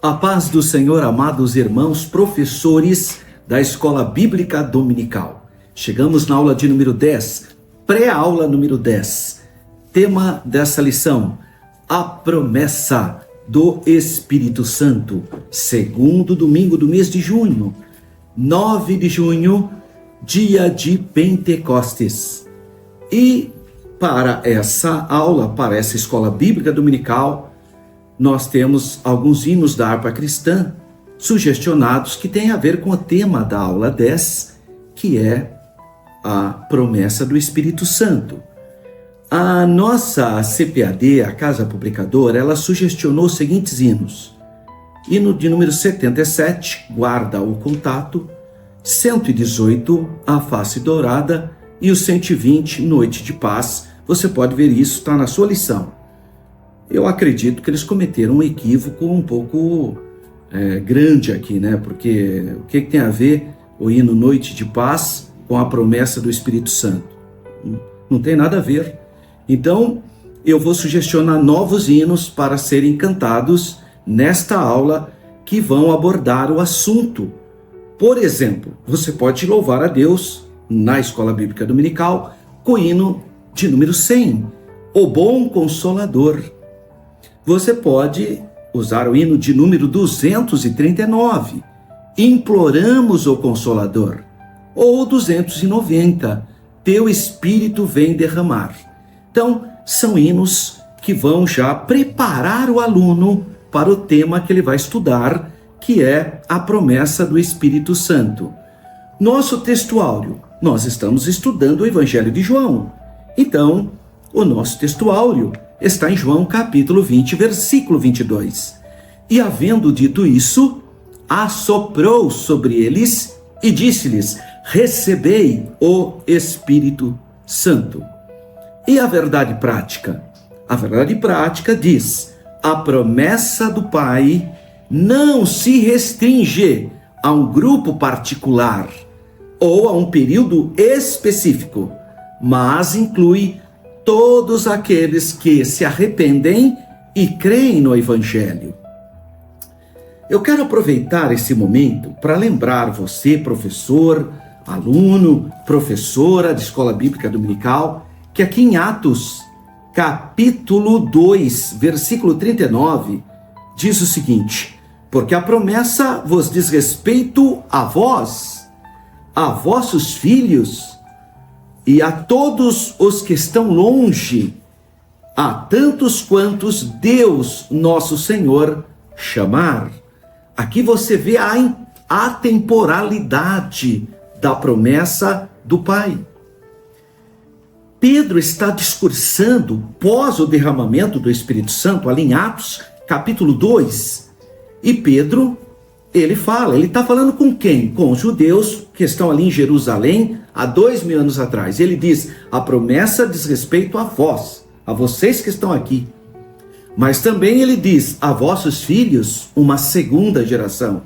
A paz do Senhor, amados irmãos, professores da Escola Bíblica Dominical. Chegamos na aula de número 10, pré-aula número 10. Tema dessa lição, a promessa do Espírito Santo. Segundo domingo do mês de junho, 9 de junho, dia de Pentecostes. E para essa aula, para essa Escola Bíblica Dominical, nós temos alguns hinos da harpa cristã sugestionados que têm a ver com o tema da aula 10, que é a promessa do Espírito Santo. A nossa CPAD, a Casa Publicadora, ela sugestionou os seguintes hinos. Hino de número 77, Guarda o Contato, 118, A Face Dourada e o 120, Noite de Paz. Você pode ver isso, está na sua lição. Eu acredito que eles cometeram um equívoco um pouco grande aqui, né? Porque o que tem a ver o hino Noite de Paz com a promessa do Espírito Santo? Não tem nada a ver. Então, eu vou sugestionar novos hinos para serem cantados nesta aula que vão abordar o assunto. Por exemplo, você pode louvar a Deus na Escola Bíblica Dominical com o hino de número 100, O Bom Consolador. Você pode usar o hino de número 239, Imploramos o Consolador, ou 290, Teu Espírito vem derramar. Então, são hinos que vão já preparar o aluno para o tema que ele vai estudar, que é a promessa do Espírito Santo. Nosso textuário, nós estamos estudando o Evangelho de João. Então, o nosso textuário está em João capítulo 20, versículo 22. E havendo dito isso, assoprou sobre eles e disse-lhes: recebei o Espírito Santo. E a verdade prática? A verdade prática diz: a promessa do Pai não se restringe a um grupo particular ou a um período específico, mas inclui todos aqueles que se arrependem e creem no Evangelho. Eu quero aproveitar esse momento para lembrar você, professor, aluno, professora de Escola Bíblica Dominical, que aqui em Atos, capítulo 2, versículo 39, diz o seguinte: porque a promessa vos diz respeito a vós, a vossos filhos, e a todos os que estão longe, a tantos quantos Deus, nosso Senhor, chamar. Aqui você vê a atemporalidade da promessa do Pai. Pedro está discursando pós o derramamento do Espírito Santo, ali em Atos, capítulo 2. E Pedro, ele está falando com quem? Com os judeus que estão ali em Jerusalém há 2000 anos atrás. Ele diz: a promessa diz respeito a vós, a vocês que estão aqui. Mas também ele diz a vossos filhos, uma segunda geração,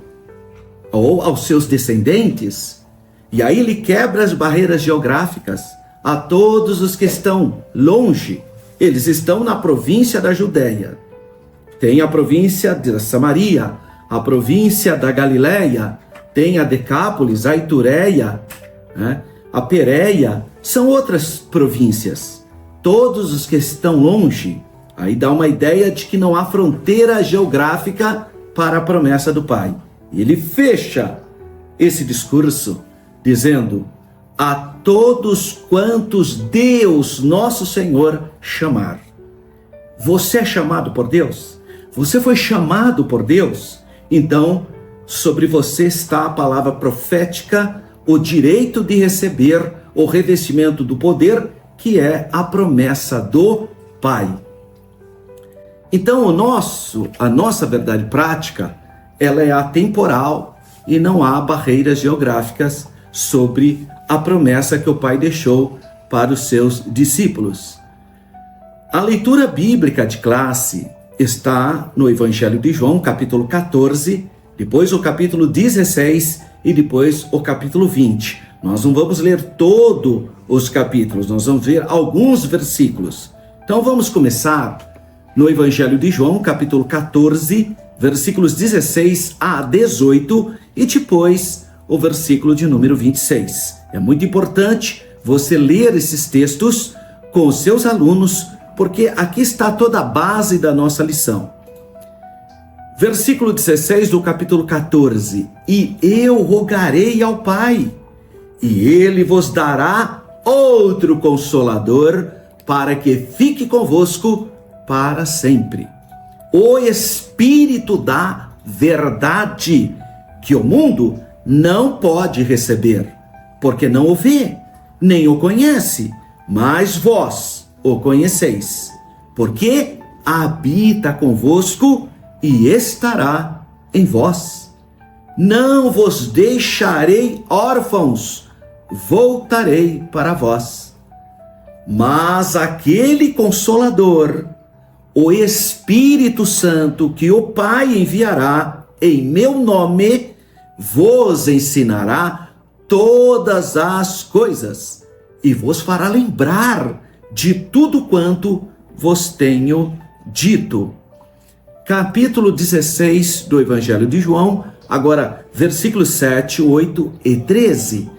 ou aos seus descendentes. E aí ele quebra as barreiras geográficas a todos os que estão longe. Eles estão na província da Judéia. Tem a província de Samaria, a província da Galileia, tem a Decápolis, a Itureia, a Pérea, são outras províncias. Todos os que estão longe, aí dá uma ideia de que não há fronteira geográfica para a promessa do Pai. E ele fecha esse discurso dizendo: a todos quantos Deus, nosso Senhor, chamar. Você é chamado por Deus? Você foi chamado por Deus? Então, sobre você está a palavra profética, o direito de receber o revestimento do poder, que é a promessa do Pai. Então, a nossa verdade prática, ela é atemporal e não há barreiras geográficas sobre a promessa que o Pai deixou para os seus discípulos. A leitura bíblica de classe está no Evangelho de João, capítulo 14, depois o capítulo 16 e depois o capítulo 20. Nós não vamos ler todos os capítulos, nós vamos ver alguns versículos. Então vamos começar no Evangelho de João, capítulo 14, versículos 16 a 18 e depois o versículo de número 26. É muito importante você ler esses textos com os seus alunos, porque aqui está toda a base da nossa lição. Versículo 16 do capítulo 14. E eu rogarei ao Pai, e ele vos dará outro Consolador, para que fique convosco para sempre. O Espírito da verdade, que o mundo não pode receber, porque não o vê, nem o conhece, mas vós o conheceis, porque habita convosco e estará em vós. Não vos deixarei órfãos, voltarei para vós. Mas aquele Consolador, o Espírito Santo, que o Pai enviará em meu nome, vos ensinará todas as coisas e vos fará lembrar de tudo quanto vos tenho dito. Capítulo 16 do Evangelho de João, agora versículos 7, 8 e 13.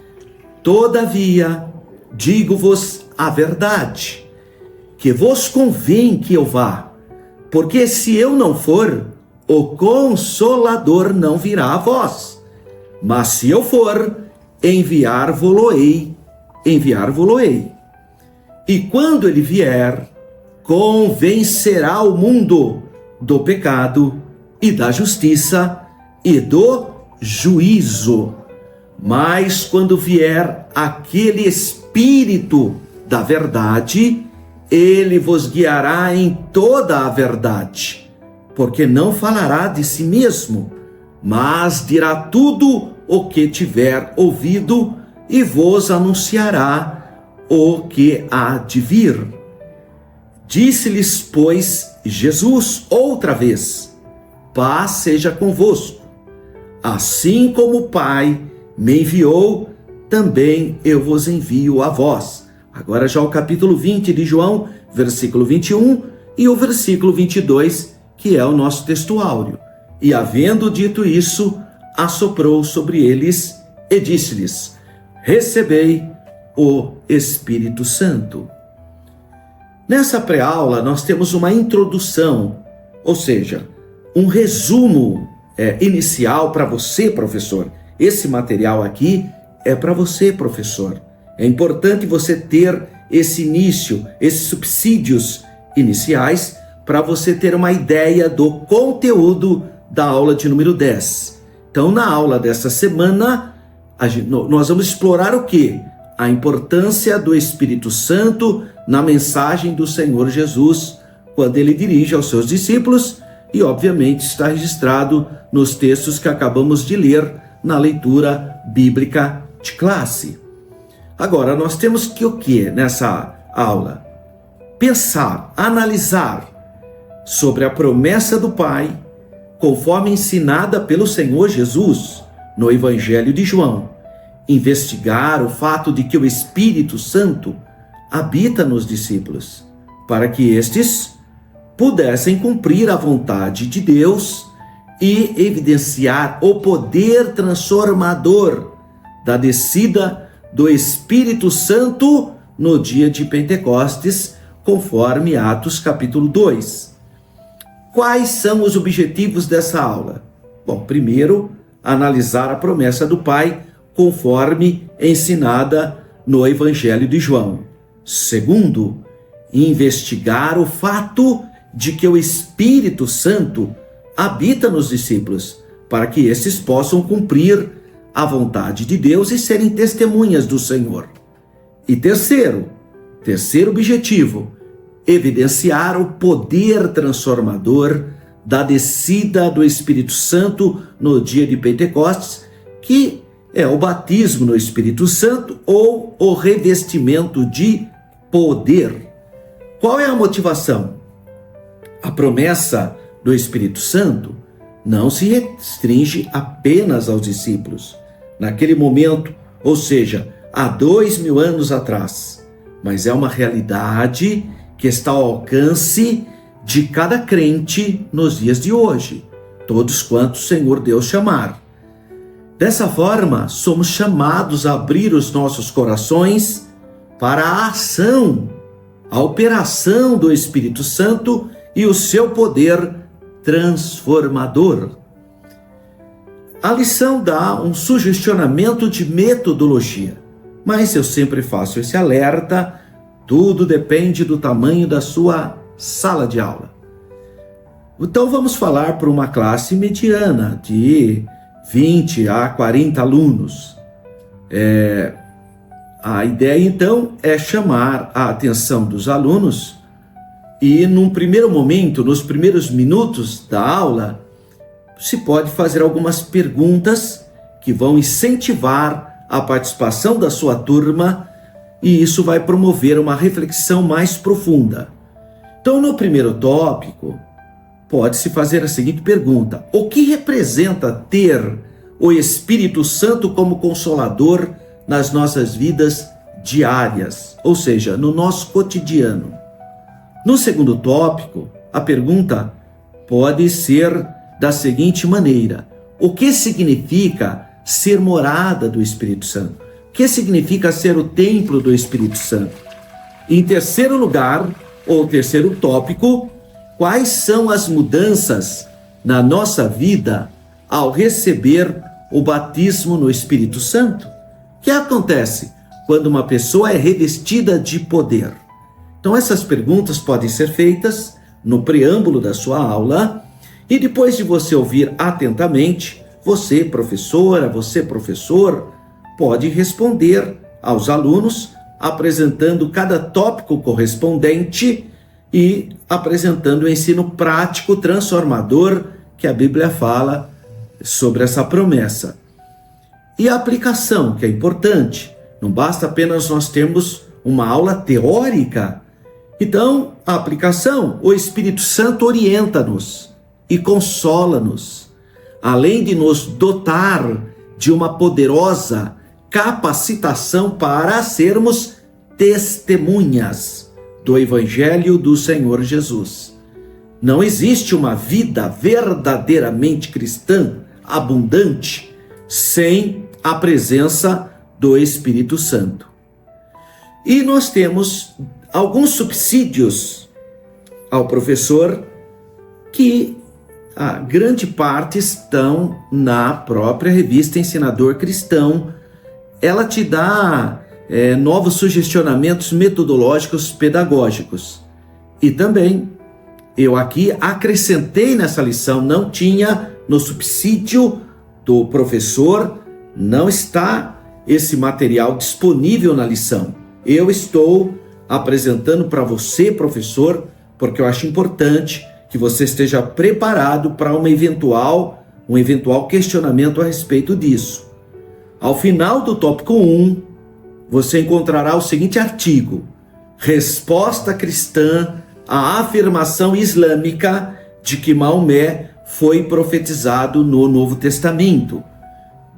Todavia, digo-vos a verdade, que vos convém que eu vá, porque se eu não for, o Consolador não virá a vós. Mas se eu for, enviar-vos-ei. E quando ele vier, convencerá o mundo do pecado e da justiça e do juízo. Mas quando vier aquele Espírito da verdade, ele vos guiará em toda a verdade, porque não falará de si mesmo, mas dirá tudo o que tiver ouvido e vos anunciará o que há de vir. Disse-lhes, pois, Jesus outra vez: paz seja convosco. Assim como o Pai me enviou, também eu vos envio a vós. Agora já o capítulo 20 de João, versículo 21 e o versículo 22, que é o nosso texto áureo. E havendo dito isso, assoprou sobre eles e disse-lhes: recebei o Espírito Santo. Nessa pré-aula nós temos uma introdução, ou seja, um resumo inicial para você, professor. Esse material aqui é para você, professor. É importante você ter esse início, esses subsídios iniciais, para você ter uma ideia do conteúdo da aula de número 10. Então, na aula dessa semana, nós vamos explorar o quê? A importância do Espírito Santo na mensagem do Senhor Jesus, quando ele dirige aos seus discípulos, e obviamente está registrado nos textos que acabamos de ler na leitura bíblica de classe. Agora, nós temos que o quê nessa aula? Pensar, analisar sobre a promessa do Pai, conforme ensinada pelo Senhor Jesus no Evangelho de João. Investigar o fato de que o Espírito Santo habita nos discípulos, para que estes pudessem cumprir a vontade de Deus e evidenciar o poder transformador da descida do Espírito Santo no dia de Pentecostes, conforme Atos capítulo 2. Quais são os objetivos dessa aula? Bom, primeiro, analisar a promessa do Pai, conforme ensinada no Evangelho de João. Segundo, investigar o fato de que o Espírito Santo habita nos discípulos, para que esses possam cumprir a vontade de Deus e serem testemunhas do Senhor. E terceiro objetivo, evidenciar o poder transformador da descida do Espírito Santo no dia de Pentecostes, que é o batismo no Espírito Santo ou o revestimento de poder. Qual é a motivação? A promessa do Espírito Santo não se restringe apenas aos discípulos, naquele momento, ou seja, há 2000 anos atrás, mas é uma realidade que está ao alcance de cada crente nos dias de hoje. todos quantos o Senhor Deus chamar. Dessa forma, somos chamados a abrir os nossos corações para a ação, a operação do Espírito Santo e o seu poder transformador. A lição dá um sugestionamento de metodologia, mas eu sempre faço esse alerta: tudo depende do tamanho da sua sala de aula. Então vamos falar para uma classe mediana de 20 a 40 alunos. A ideia então é chamar a atenção dos alunos e num primeiro momento, nos primeiros minutos da aula, se pode fazer algumas perguntas que vão incentivar a participação da sua turma e isso vai promover uma reflexão mais profunda. Então, no primeiro tópico, pode-se fazer a seguinte pergunta: o que representa ter o Espírito Santo como consolador nas nossas vidas diárias, ou seja, no nosso cotidiano? No segundo tópico, a pergunta pode ser da seguinte maneira: o que significa ser morada do Espírito Santo? O que significa ser o templo do Espírito Santo? Em terceiro lugar, ou terceiro tópico, quais são as mudanças na nossa vida ao receber o batismo no Espírito Santo? O que acontece quando uma pessoa é revestida de poder? Então essas perguntas podem ser feitas no preâmbulo da sua aula e depois de você ouvir atentamente, você, professora, você, professor, pode responder aos alunos apresentando cada tópico correspondente e apresentando o ensino prático transformador que a Bíblia fala sobre essa promessa. E a aplicação, que é importante. Não basta apenas nós termos uma aula teórica. Então, a aplicação, o Espírito Santo orienta-nos e consola-nos, além de nos dotar de uma poderosa capacitação para sermos testemunhas do Evangelho do Senhor Jesus. Não existe uma vida verdadeiramente cristã, abundante, sem a presença do Espírito Santo. E nós temos alguns subsídios ao professor que a grande parte estão na própria revista Ensinador Cristão. Ela te dá novos sugestionamentos metodológicos pedagógicos. E também, eu aqui acrescentei nessa lição, não tinha no subsídio do professor, não está esse material disponível na lição. Eu estou apresentando para você, professor, porque eu acho importante que você esteja preparado para um eventual questionamento a respeito disso. Ao final do tópico 1, você encontrará o seguinte artigo: resposta cristã à afirmação islâmica de que Maomé foi profetizado no Novo Testamento.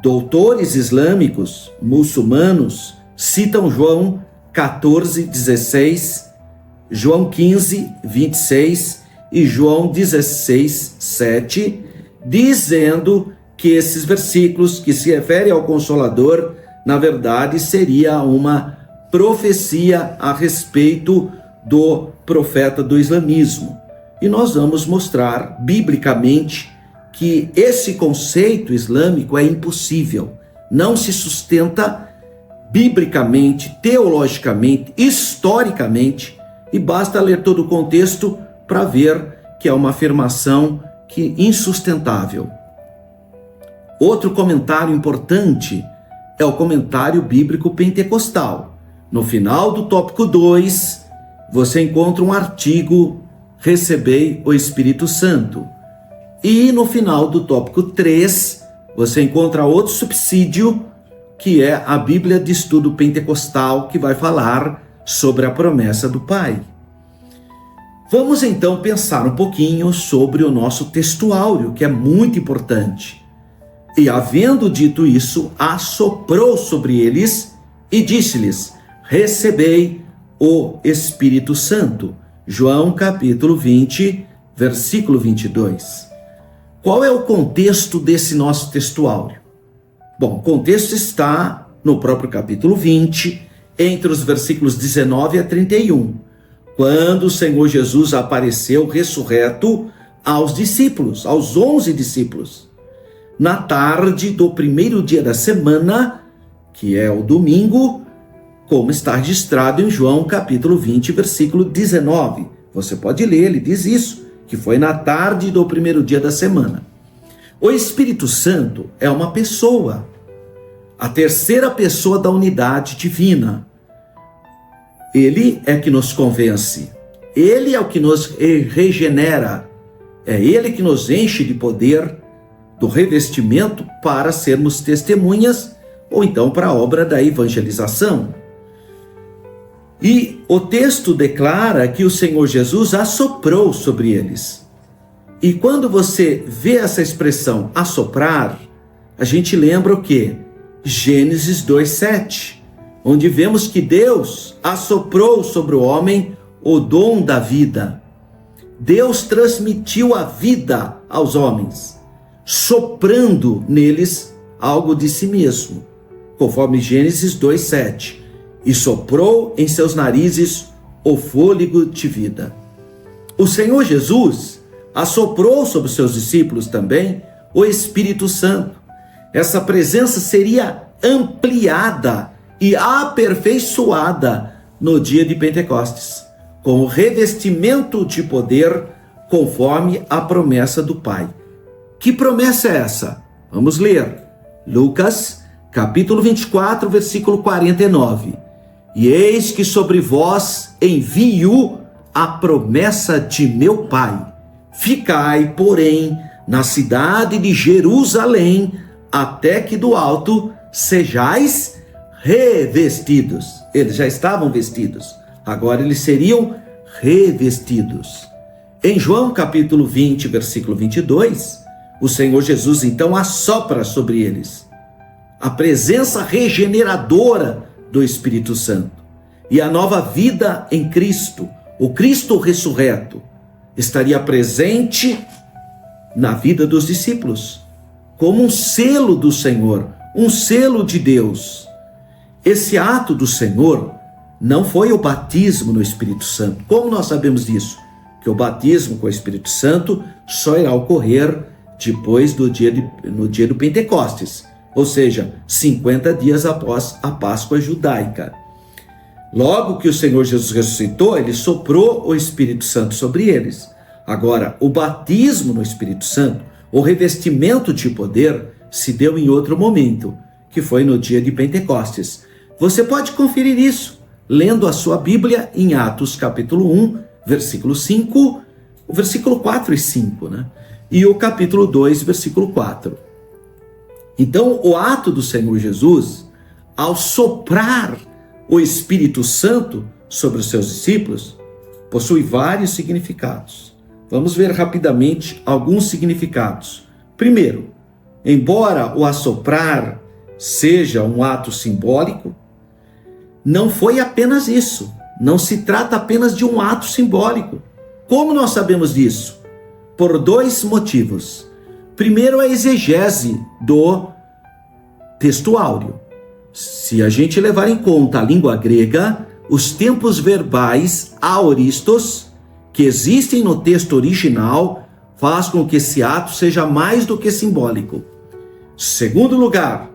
Doutores islâmicos, muçulmanos, citam João 14:16, João 15:26 e João 16:7, dizendo que esses versículos que se referem ao Consolador, na verdade, seria uma profecia a respeito do profeta do islamismo. E nós vamos mostrar biblicamente que esse conceito islâmico é impossível, não se sustenta biblicamente, teologicamente, historicamente, e basta ler todo o contexto para ver que é uma afirmação insustentável. Outro comentário importante é o comentário bíblico pentecostal. No final do tópico 2, você encontra um artigo: recebei o Espírito Santo. E no final do tópico 3, você encontra outro subsídio, que é a Bíblia de Estudo Pentecostal, que vai falar sobre a promessa do Pai. Vamos então pensar um pouquinho sobre o nosso textuário, que é muito importante. E havendo dito isso, assoprou sobre eles e disse-lhes: recebei o Espírito Santo. João capítulo 20, versículo 22. Qual é o contexto desse nosso textuário? Bom, o contexto está no próprio capítulo 20, entre os versículos 19 a 31, quando o Senhor Jesus apareceu ressurreto aos discípulos, aos 11 discípulos, na tarde do primeiro dia da semana, que é o domingo, como está registrado em João capítulo 20, versículo 19. Você pode ler, ele diz isso, que foi na tarde do primeiro dia da semana. O Espírito Santo é uma pessoa, a terceira pessoa da unidade divina. Ele é que nos convence, ele é o que nos regenera, é ele que nos enche de poder, do revestimento para sermos testemunhas, ou então para a obra da evangelização. E o texto declara que o Senhor Jesus assoprou sobre eles. E quando você vê essa expressão assoprar, a gente lembra o quê? Gênesis 2:7, onde vemos que Deus assoprou sobre o homem o dom da vida. Deus transmitiu a vida aos homens, soprando neles algo de si mesmo, conforme Gênesis 2:7, e soprou em seus narizes o fôlego de vida. O Senhor Jesus assoprou sobre os seus discípulos também o Espírito Santo. Essa presença seria ampliada e aperfeiçoada no dia de Pentecostes, com o revestimento de poder conforme a promessa do Pai. Que promessa é essa? Vamos ler. Lucas, capítulo 24, versículo 49. E eis que sobre vós envio a promessa de meu Pai. Ficai, porém, na cidade de Jerusalém, até que do alto sejais revestidos. Eles já estavam vestidos, agora eles seriam revestidos. Em João capítulo 20, versículo 22, o Senhor Jesus então assopra sobre eles a presença regeneradora do Espírito Santo. E a nova vida em Cristo, o Cristo ressurreto, estaria presente na vida dos discípulos, como um selo do Senhor, um selo de Deus. Esse ato do Senhor não foi o batismo no Espírito Santo. Como nós sabemos disso? Que o batismo com o Espírito Santo só irá ocorrer depois no dia do Pentecostes, ou seja, 50 dias após a Páscoa judaica. Logo que o Senhor Jesus ressuscitou, ele soprou o Espírito Santo sobre eles. Agora, o batismo no Espírito Santo, o revestimento de poder, se deu em outro momento, que foi no dia de Pentecostes. Você pode conferir isso lendo a sua Bíblia em Atos capítulo 1, versículo 5, o versículo 4 e 5, né? E o capítulo 2, versículo 4. Então, o ato do Senhor Jesus, ao soprar o Espírito Santo sobre os seus discípulos, possui vários significados. Vamos ver rapidamente alguns significados. Primeiro, embora o assoprar seja um ato simbólico, não foi apenas isso. Não se trata apenas de um ato simbólico. Como nós sabemos disso? Por dois motivos. Primeiro, a exegese do textuário. Se a gente levar em conta a língua grega, os tempos verbais aoristos, que existem no texto original, faz com que esse ato seja mais do que simbólico. Segundo lugar,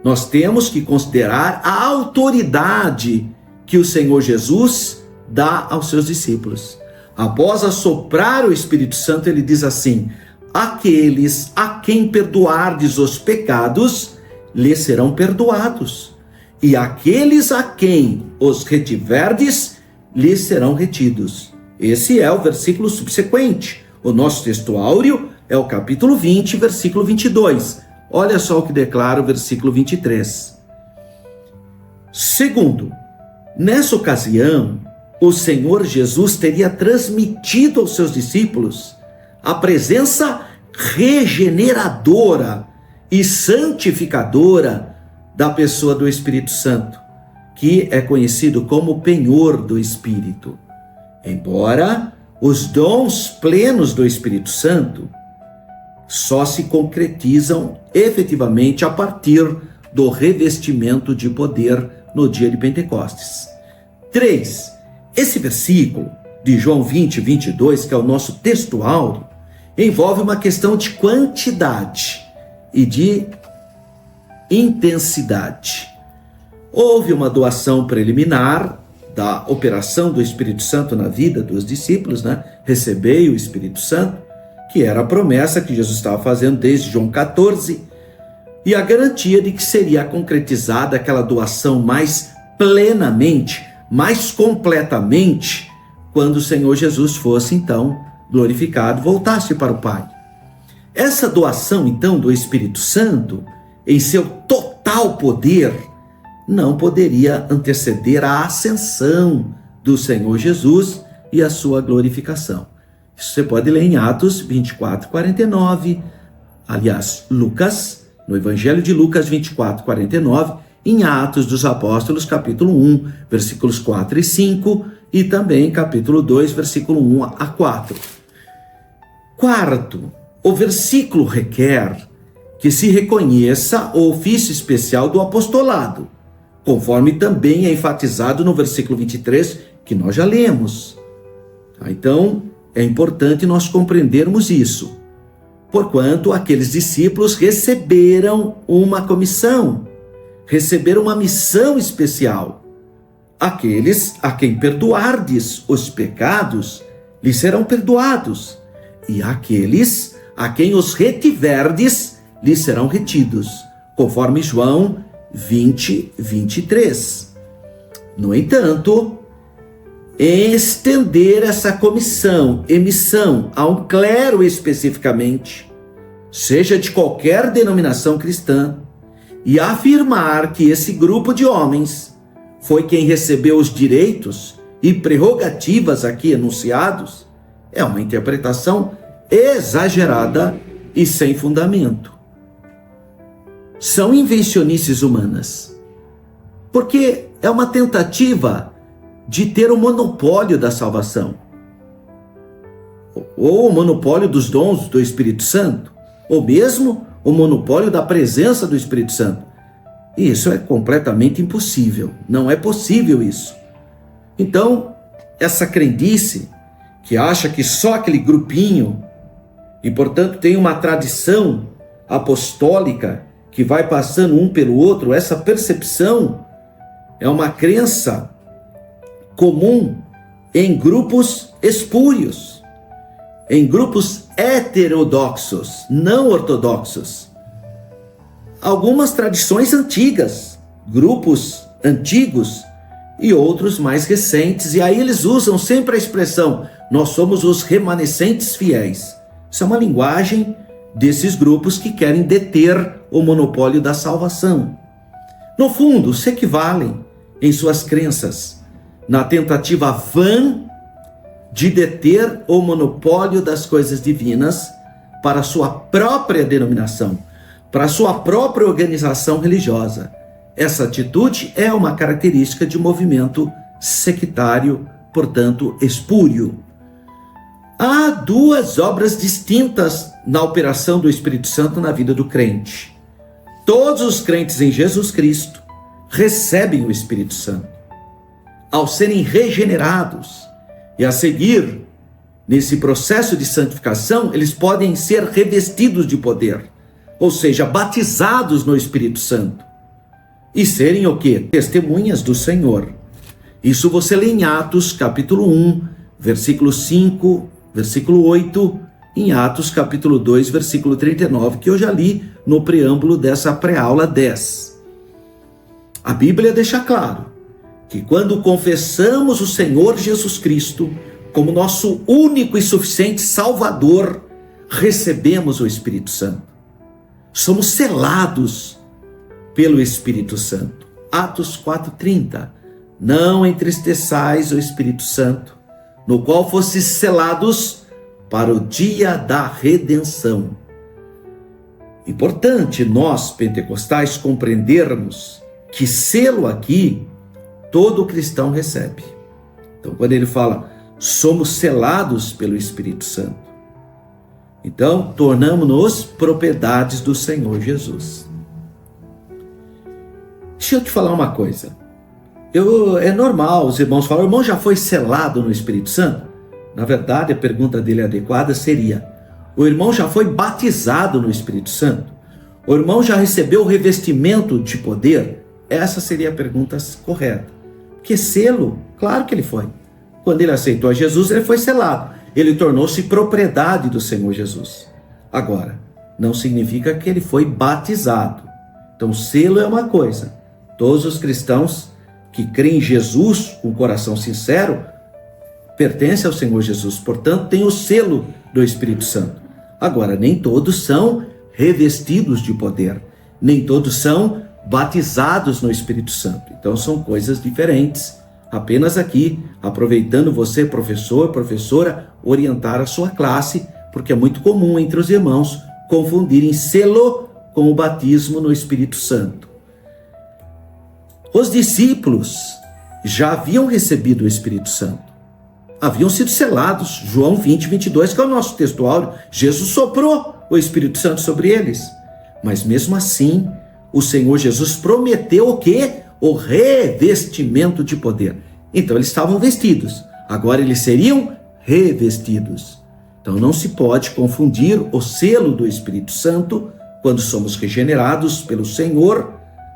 nós temos que considerar a autoridade que o Senhor Jesus dá aos seus discípulos. Após assoprar o Espírito Santo, ele diz assim: aqueles a quem perdoardes os pecados, lhes serão perdoados. E aqueles a quem os retiverdes, lhes serão retidos. Esse é o versículo subsequente. O nosso textuário é o capítulo 20, versículo 22. Olha só o que declara o versículo 23. Segundo, nessa ocasião, o Senhor Jesus teria transmitido aos seus discípulos a presença regeneradora e santificadora da pessoa do Espírito Santo, que é conhecido como penhor do Espírito. Embora os dons plenos do Espírito Santo só se concretizam efetivamente a partir do revestimento de poder no dia de Pentecostes. 3. Esse versículo de João 20, 22, que é o nosso texto áureo, envolve uma questão de quantidade e de intensidade. Houve uma doação preliminar da operação do Espírito Santo na vida dos discípulos, Recebei o Espírito Santo, que era a promessa que Jesus estava fazendo desde João 14, e a garantia de que seria concretizada aquela doação mais plenamente, mais completamente, quando o Senhor Jesus fosse então glorificado, voltasse para o Pai. Essa doação então do Espírito Santo, em seu total poder, não poderia anteceder a ascensão do Senhor Jesus e a sua glorificação. Isso você pode ler em Atos 24, 49, aliás, Lucas, no Evangelho de Lucas 24, 49, em Atos dos Apóstolos, capítulo 1, versículos 4 e 5, e também capítulo 2, versículo 1 a 4. Quarto, o versículo requer que se reconheça o ofício especial do apostolado, conforme também é enfatizado no versículo 23, que nós já lemos. Então, é importante nós compreendermos isso, porquanto aqueles discípulos receberam uma comissão, receberam uma missão especial. Aqueles a quem perdoardes os pecados, lhes serão perdoados, e aqueles a quem os retiverdes, lhes serão retidos, conforme João 20, 23. No entanto, estender essa comissão e missão a um clero especificamente, seja de qualquer denominação cristã, e afirmar que esse grupo de homens foi quem recebeu os direitos e prerrogativas aqui enunciados, é uma interpretação exagerada e sem fundamento. São invencionices humanas, porque é uma tentativa de ter o monopólio da salvação, ou o monopólio dos dons do Espírito Santo, ou mesmo o monopólio da presença do Espírito Santo. E isso é completamente impossível, não é possível isso. Então, essa crendice, que acha que só aquele grupinho, e portanto tem uma tradição apostólica que vai passando um pelo outro, essa percepção é uma crença comum em grupos espúrios, em grupos heterodoxos, não ortodoxos. Algumas tradições antigas, grupos antigos e outros mais recentes, e aí eles usam sempre a expressão, nós somos os remanescentes fiéis. Isso é uma linguagem desses grupos que querem deter o monopólio da salvação. No fundo, se equivalem em suas crenças na tentativa vã de deter o monopólio das coisas divinas para a sua própria denominação, para a sua própria organização religiosa. Essa atitude é uma característica de um movimento sectário, portanto, espúrio. Há duas obras distintas na operação do Espírito Santo na vida do crente. Todos os crentes em Jesus Cristo recebem o Espírito Santo. Ao serem regenerados e a seguir nesse processo de santificação, eles podem ser revestidos de poder, ou seja, batizados no Espírito Santo e serem o quê? Testemunhas do Senhor. Isso você lê em Atos capítulo 1, versículo 5, versículo 8, em Atos capítulo 2, versículo 39, que eu já li no preâmbulo dessa pré-aula 10. A Bíblia deixa claro que quando confessamos o Senhor Jesus Cristo como nosso único e suficiente Salvador, recebemos o Espírito Santo. Somos selados pelo Espírito Santo. Atos 4:30. Não entristeçais o Espírito Santo, no qual fostes selados para o dia da redenção. Importante nós, pentecostais, compreendermos que selo aqui todo cristão recebe. Então, quando ele fala, somos selados pelo Espírito Santo, Então, tornamo-nos propriedades do Senhor Jesus. Deixa eu te falar uma coisa. É normal os irmãos falam, o irmão já foi selado no Espírito Santo? Na verdade, a pergunta dele adequada seria, o irmão já foi batizado no Espírito Santo? O irmão já recebeu o revestimento de poder? Essa seria a pergunta correta. Porque selo, claro que ele foi. Quando ele aceitou a Jesus, ele foi selado. Ele tornou-se propriedade do Senhor Jesus. Agora, não significa que ele foi batizado. Então, selo é uma coisa. Todos os cristãos que creem em Jesus com o coração sincero pertencem ao Senhor Jesus. Portanto, tem o selo do Espírito Santo. Agora, nem todos são revestidos de poder. Nem todos são batizados no Espírito Santo. Então, são coisas diferentes. Apenas aqui, aproveitando você, professor, professora, orientar a sua classe, porque é muito comum entre os irmãos confundirem selo com o batismo no Espírito Santo. Os discípulos já haviam recebido o Espírito Santo. Haviam sido selados. João 20, 22, que é o nosso texto áureo. Jesus soprou o Espírito Santo sobre eles. Mas mesmo assim, o Senhor Jesus prometeu o quê? O revestimento de poder. Então eles estavam vestidos. Agora eles seriam revestidos. Então não se pode confundir o selo do Espírito Santo, quando somos regenerados pelo Senhor,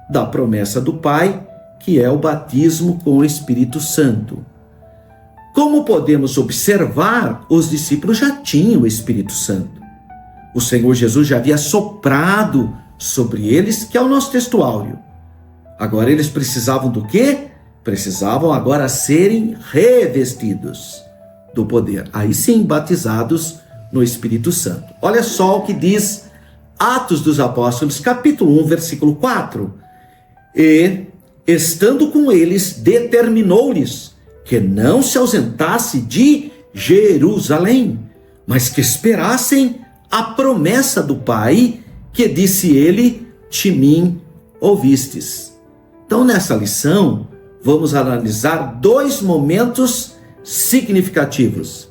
da promessa do Pai, que é o batismo com o Espírito Santo. Como podemos observar, os discípulos já tinham o Espírito Santo. O Senhor Jesus já havia soprado sobre eles, que é o nosso texto áureo. Agora eles precisavam do quê? Precisavam agora serem revestidos do poder. Aí sim, batizados no Espírito Santo. Olha só o que diz Atos dos Apóstolos, capítulo 1, versículo 4. E, estando com eles, determinou-lhes que não se ausentasse de Jerusalém, mas que esperassem a promessa do Pai, que disse ele, de mim ouvistes. Então, nessa lição, vamos analisar dois momentos significativos.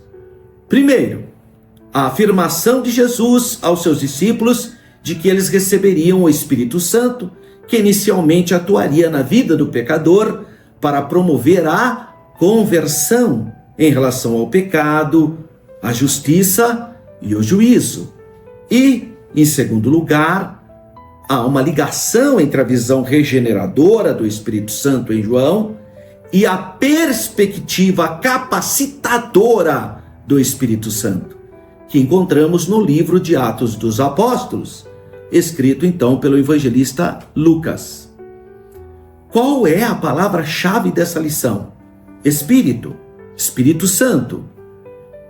Primeiro, a afirmação de Jesus aos seus discípulos de que eles receberiam o Espírito Santo, que inicialmente atuaria na vida do pecador para promover a conversão em relação ao pecado, a justiça e o juízo. E, em segundo lugar, há uma ligação entre a visão regeneradora do Espírito Santo em João e a perspectiva capacitadora do Espírito Santo, que encontramos no livro de Atos dos Apóstolos, escrito então pelo evangelista Lucas. Qual é a palavra-chave dessa lição? Espírito, Espírito Santo.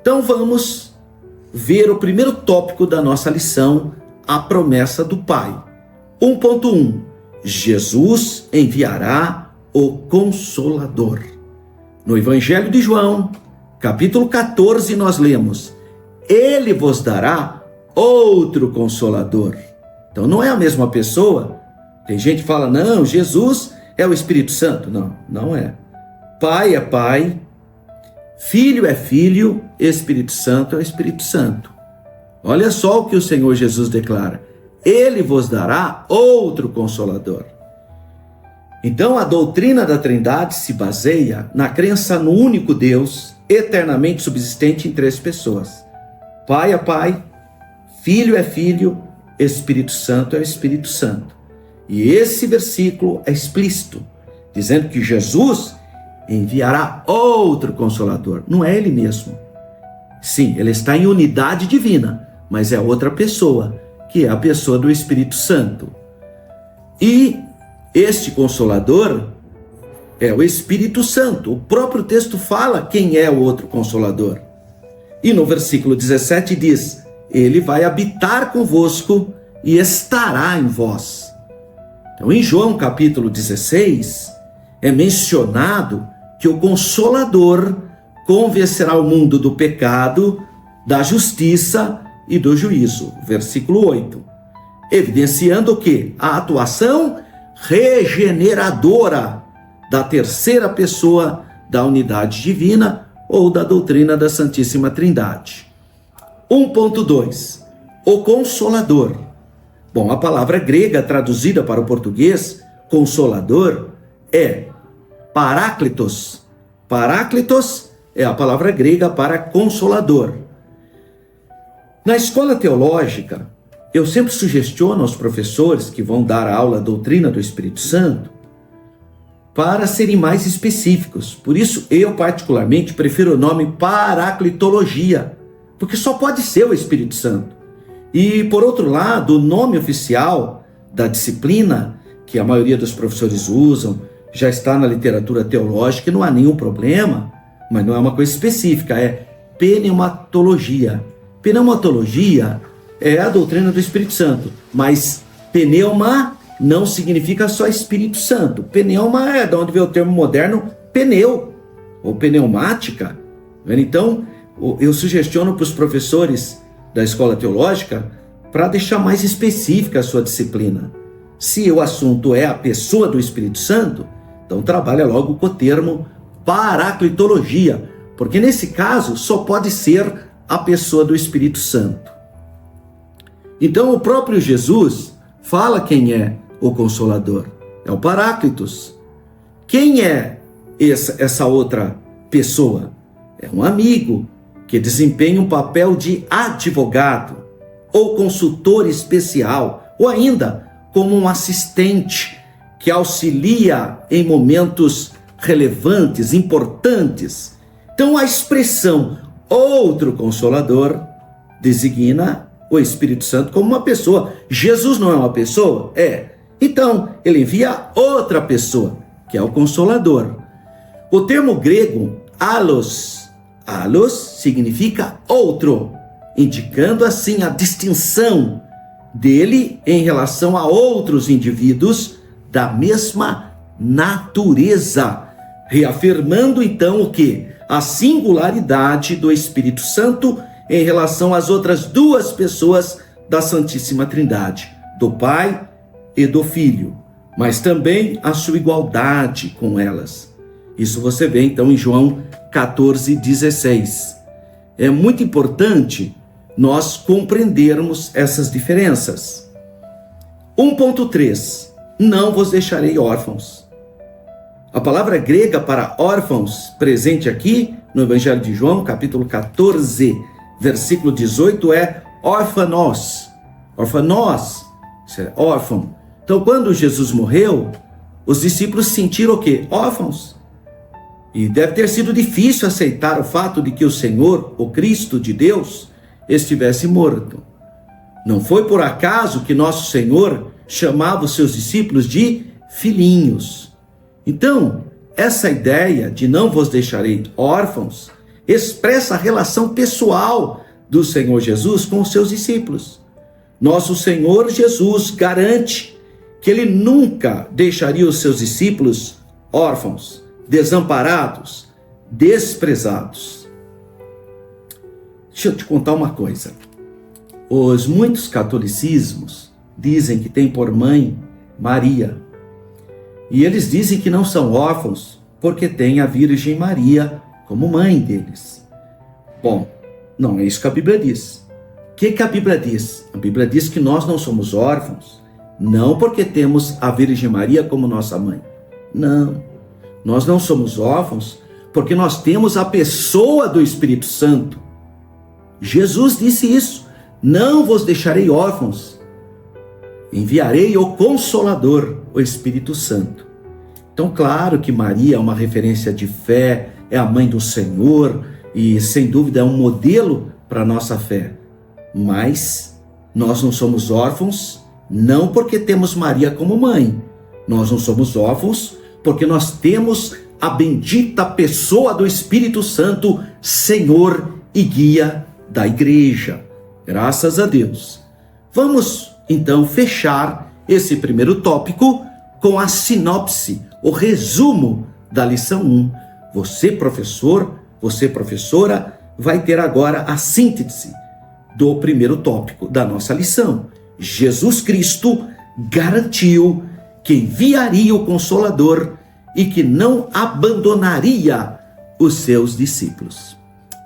Então vamos ver o primeiro tópico da nossa lição, a promessa do Pai. 1.1. Jesus enviará o Consolador. No Evangelho de João, capítulo 14, nós lemos: Ele vos dará outro Consolador. Então não é a mesma pessoa. Tem gente que fala, não, Jesus é o Espírito Santo. Não, não é. Pai é Pai, Filho é Filho, Espírito Santo é o Espírito Santo. Olha só o que o Senhor Jesus declara: Ele vos dará outro Consolador. Então a doutrina da Trindade se baseia na crença no único Deus, eternamente subsistente em três pessoas. Pai é Pai, Filho é Filho, Espírito Santo é o Espírito Santo. E esse versículo é explícito, dizendo que Jesus enviará outro Consolador. Não é Ele mesmo. Sim, Ele está em unidade divina, mas é outra pessoa, que é a pessoa do Espírito Santo. E este Consolador é o Espírito Santo. O próprio texto fala quem é o outro Consolador. E no versículo 17 diz: Ele vai habitar convosco e estará em vós. Então, em João capítulo 16, é mencionado que o Consolador convencerá o mundo do pecado, da justiça e do juízo. Versículo 8. Evidenciando o quê? A atuação regeneradora da terceira pessoa da unidade divina ou da doutrina da Santíssima Trindade. 1.2 O Consolador. Bom, a palavra grega traduzida para o português, consolador, é paráclitos. Paráclitos é a palavra grega para consolador. Na escola teológica, eu sempre sugestiono aos professores que vão dar a aula doutrina do Espírito Santo para serem mais específicos. Por isso, eu particularmente prefiro o nome paraclitologia, porque só pode ser o Espírito Santo. E, por outro lado, o nome oficial da disciplina, que a maioria dos professores usam, já está na literatura teológica e não há nenhum problema, mas não é uma coisa específica, é pneumatologia. Pneumatologia é a doutrina do Espírito Santo, mas pneuma não significa só Espírito Santo. Pneuma é de onde veio o termo moderno pneu, ou pneumática. Então, eu sugestiono para os professores da escola teológica para deixar mais específica a sua disciplina. Se o assunto é a pessoa do Espírito Santo, então trabalha logo com o termo paraclitologia, porque nesse caso só pode ser a pessoa do Espírito Santo. Então o próprio Jesus fala quem é o Consolador, é o Paráclitos. Quem é essa outra pessoa? É um amigo que desempenha um papel de advogado ou consultor especial, ou ainda como um assistente que auxilia em momentos relevantes, importantes. Então a expressão outro Consolador designa o Espírito Santo como uma pessoa. Jesus não é uma pessoa? É. Então, ele envia outra pessoa, que é o Consolador. O termo grego allos significa outro, indicando assim a distinção dele em relação a outros indivíduos da mesma natureza, reafirmando então o quê? A singularidade do Espírito Santo em relação às outras duas pessoas da Santíssima Trindade, do Pai e do Filho, mas também a sua igualdade com elas. Isso você vê então em João 14,16. É muito importante nós compreendermos essas diferenças. 1.3 Não vos deixarei órfãos. A palavra grega para órfãos, presente aqui no Evangelho de João, capítulo 14, versículo 18, é órfãos. Órfãos, órfão. Então, quando Jesus morreu, os discípulos sentiram o quê? Órfãos. E deve ter sido difícil aceitar o fato de que o Senhor, o Cristo de Deus, estivesse morto. Não foi por acaso que nosso Senhor chamava os seus discípulos de filhinhos. Então, essa ideia de não vos deixarei órfãos expressa a relação pessoal do Senhor Jesus com os seus discípulos. Nosso Senhor Jesus garante que ele nunca deixaria os seus discípulos órfãos, desamparados, desprezados. Deixa eu te contar uma coisa. Os muitos catolicismos dizem que tem por mãe Maria. E eles dizem que não são órfãos porque tem a Virgem Maria como mãe deles. Bom, não é isso que a Bíblia diz. O que a Bíblia diz? A Bíblia diz que nós não somos órfãos, não porque temos a Virgem Maria como nossa mãe. Não, nós não somos órfãos porque nós temos a pessoa do Espírito Santo. Jesus disse isso: não vos deixarei órfãos, enviarei o Consolador, o Espírito Santo. Então, claro que Maria é uma referência de fé, é a mãe do Senhor e, sem dúvida, é um modelo para a nossa fé. Mas nós não somos órfãos, não porque temos Maria como mãe. Nós não somos órfãos porque nós temos a bendita pessoa do Espírito Santo, Senhor e guia da igreja. Graças a Deus. Vamos, então, fechar esse primeiro tópico com a sinopse, o resumo da lição 1. Você, professor, você, professora, vai ter agora a síntese do primeiro tópico da nossa lição. Jesus Cristo garantiu que enviaria o Consolador e que não abandonaria os seus discípulos.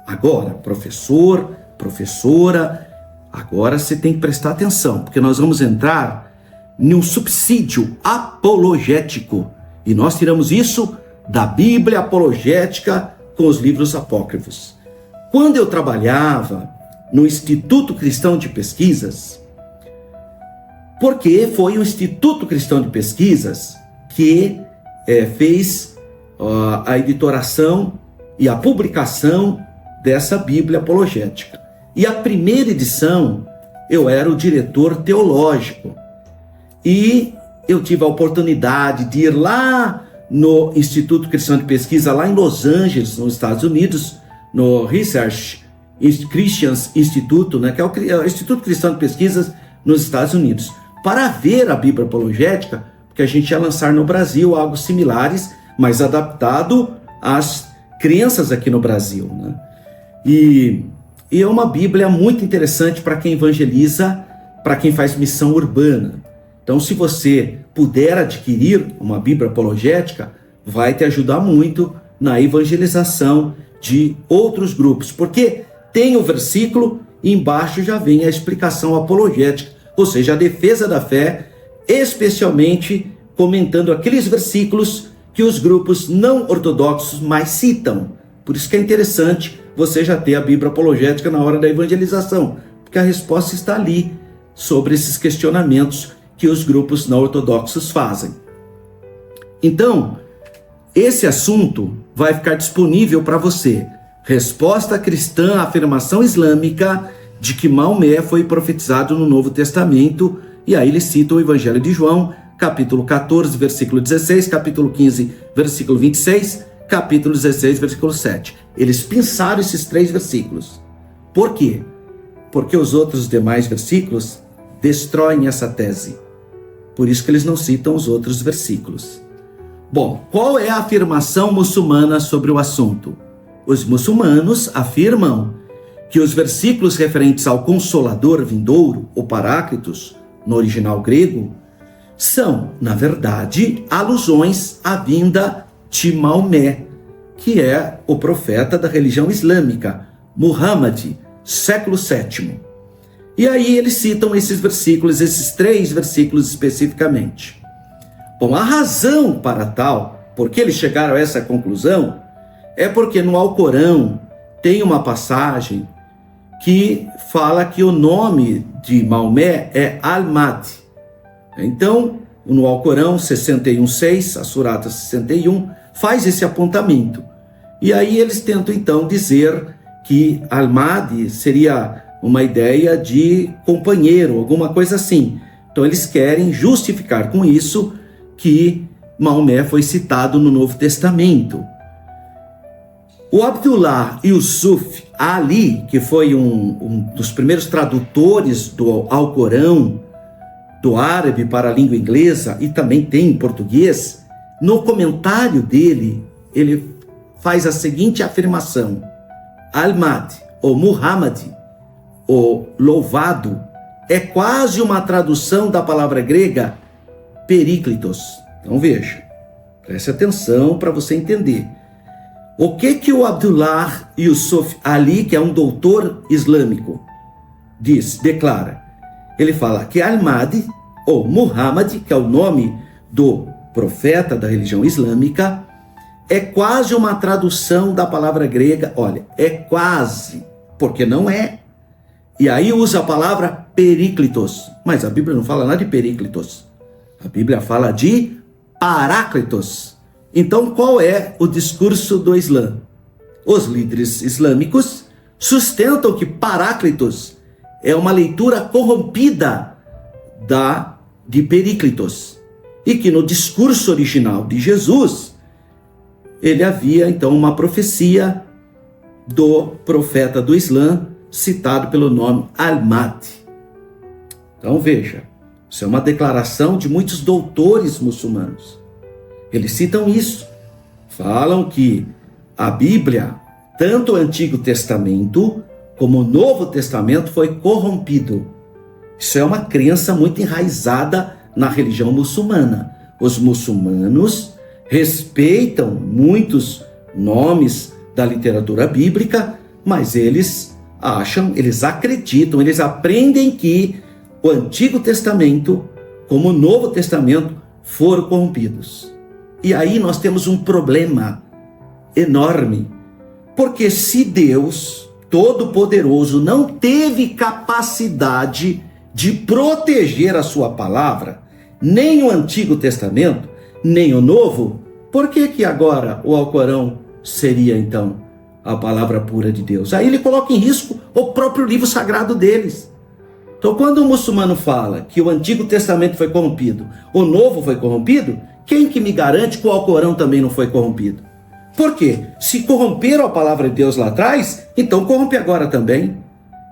Agora, professor, professora. Agora você tem que prestar atenção, porque nós vamos entrar num subsídio apologético. E nós tiramos isso da Bíblia apologética com os livros apócrifos. Quando eu trabalhava no Instituto Cristão de Pesquisas, porque foi o Instituto Cristão de Pesquisas que fez a editoração e a publicação dessa Bíblia apologética. E a primeira edição, eu era o diretor teológico. E eu tive a oportunidade de ir lá no Instituto Cristão de Pesquisa, lá em Los Angeles, nos Estados Unidos, no Research Christians Institute, né, que é o Instituto Cristão de Pesquisas nos Estados Unidos, para ver a Bíblia apologética, porque a gente ia lançar no Brasil algo similares, mas adaptado às crenças aqui no Brasil, né? E é uma Bíblia muito interessante para quem evangeliza, para quem faz missão urbana. Então, se você puder adquirir uma Bíblia apologética, vai te ajudar muito na evangelização de outros grupos, porque tem o versículo e embaixo já vem a explicação apologética, ou seja, a defesa da fé, especialmente comentando aqueles versículos que os grupos não ortodoxos mais citam. Por isso que é interessante você já ter a Bíblia apologética na hora da evangelização, porque a resposta está ali sobre esses questionamentos que os grupos não ortodoxos fazem. Então, esse assunto vai ficar disponível para você. Resposta cristã à afirmação islâmica de que Maomé foi profetizado no Novo Testamento, e aí ele cita o Evangelho de João, capítulo 14, versículo 16, capítulo 15, versículo 26, capítulo 16, versículo 7. Eles pensaram esses 3 versículos. Por quê? Porque os outros demais versículos destroem essa tese. Por isso que eles não citam os outros versículos. Bom, qual é a afirmação muçulmana sobre o assunto? Os muçulmanos afirmam que os versículos referentes ao Consolador vindouro, o Paráclitos, no original grego, são, na verdade, alusões à vinda de Maomé, que é o profeta da religião islâmica, Muhammad, século VII. E aí eles citam esses versículos, esses 3 versículos especificamente. Bom, a razão para tal, porque eles chegaram a essa conclusão, é porque no Alcorão tem uma passagem que fala que o nome de Maomé é Al-Mahdi. Então, no Alcorão 61:6, a Surata 61, faz esse apontamento. E aí eles tentam então dizer que Al-Mahdi seria uma ideia de companheiro, alguma coisa assim. Então eles querem justificar com isso que Maomé foi citado no Novo Testamento. O Abdullah Yusuf Ali, que foi um dos primeiros tradutores do Alcorão, do árabe para a língua inglesa, e também tem em português, no comentário dele, ele faz a seguinte afirmação: Al-Mahdi, ou Muhammad, o louvado, é quase uma tradução da palavra grega Períclitos. Então veja, preste atenção para você entender. O que o Abdullah Yusuf Ali, que é um doutor islâmico, declara? Ele fala que Al-Mahdi, ou Muhammad, que é o nome do profeta da religião islâmica, é quase uma tradução da palavra grega. Olha, é quase, porque não é. E aí usa a palavra Períclitos, mas a Bíblia não fala nada de Períclitos. A Bíblia fala de Paráclitos. Então, qual é o discurso do Islã? Os líderes islâmicos sustentam que Paráclitos é uma leitura corrompida de Períclitos, e que no discurso original de Jesus, ele havia então uma profecia do profeta do Islã, citado pelo nome Al-Mahdi. Então veja, isso é uma declaração de muitos doutores muçulmanos. Eles citam isso, falam que a Bíblia, tanto o Antigo Testamento como o Novo Testamento, foi corrompido. Isso é uma crença muito enraizada na religião muçulmana. Os muçulmanos respeitam muitos nomes da literatura bíblica, mas eles eles acreditam, eles aprendem que o Antigo Testamento, como o Novo Testamento, foram corrompidos. E aí nós temos um problema enorme, porque se Deus Todo-Poderoso não teve capacidade de proteger a sua palavra, nem o Antigo Testamento, nem o Novo, por que agora o Alcorão seria então a palavra pura de Deus? Aí ele coloca em risco o próprio livro sagrado deles. Então, quando o muçulmano fala que o Antigo Testamento foi corrompido, o Novo foi corrompido, quem que me garante que o Alcorão também não foi corrompido? Por quê? Se corromperam a palavra de Deus lá atrás, então corrompe agora também.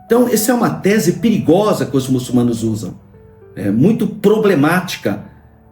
Então, essa é uma tese perigosa que os muçulmanos usam. É muito problemática,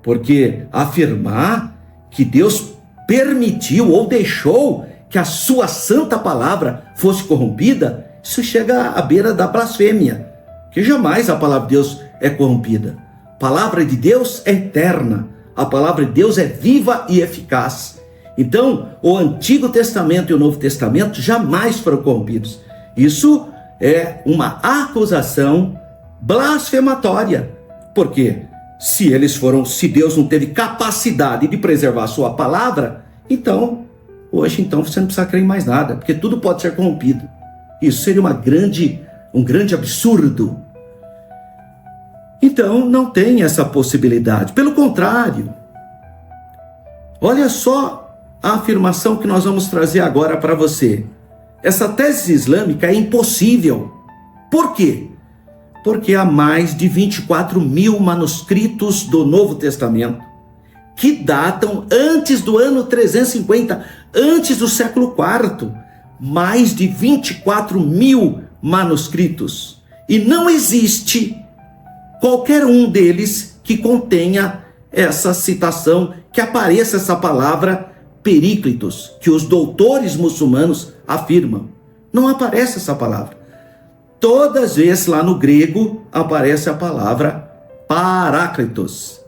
porque afirmar que Deus permitiu ou deixou que a sua santa palavra fosse corrompida, isso chega à beira da blasfêmia, que jamais a palavra de Deus é corrompida. A palavra de Deus é eterna, a palavra de Deus é viva e eficaz. Então, o Antigo Testamento e o Novo Testamento jamais foram corrompidos. Isso é uma acusação blasfematória, porque se Deus não teve capacidade de preservar a sua palavra, então, hoje você não precisa crer em mais nada, porque tudo pode ser corrompido. Isso seria um grande absurdo. Então, não tem essa possibilidade. Pelo contrário, olha só a afirmação que nós vamos trazer agora para você. Essa tese islâmica é impossível. Por quê? Porque há mais de 24 mil manuscritos do Novo Testamento que datam antes do ano 350, antes do século IV. Mais de 24 mil manuscritos. E não existe qualquer um deles que contenha essa citação, que apareça essa palavra Períclitos, que os doutores muçulmanos afirmam. Não aparece essa palavra. Todas as vezes lá no grego aparece a palavra Paráclitos.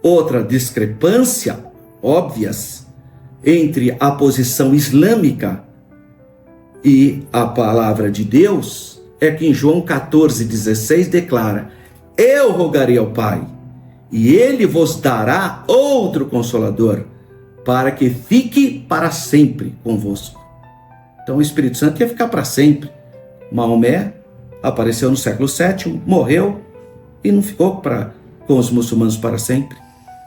Outra discrepância óbvia entre a posição islâmica e a palavra de Deus é que em João 14,16 declara: eu rogarei ao Pai, e ele vos dará outro Consolador, para que fique para sempre convosco. Então o Espírito Santo ia ficar para sempre. Maomé apareceu no século VII, morreu e não ficou com os muçulmanos para sempre.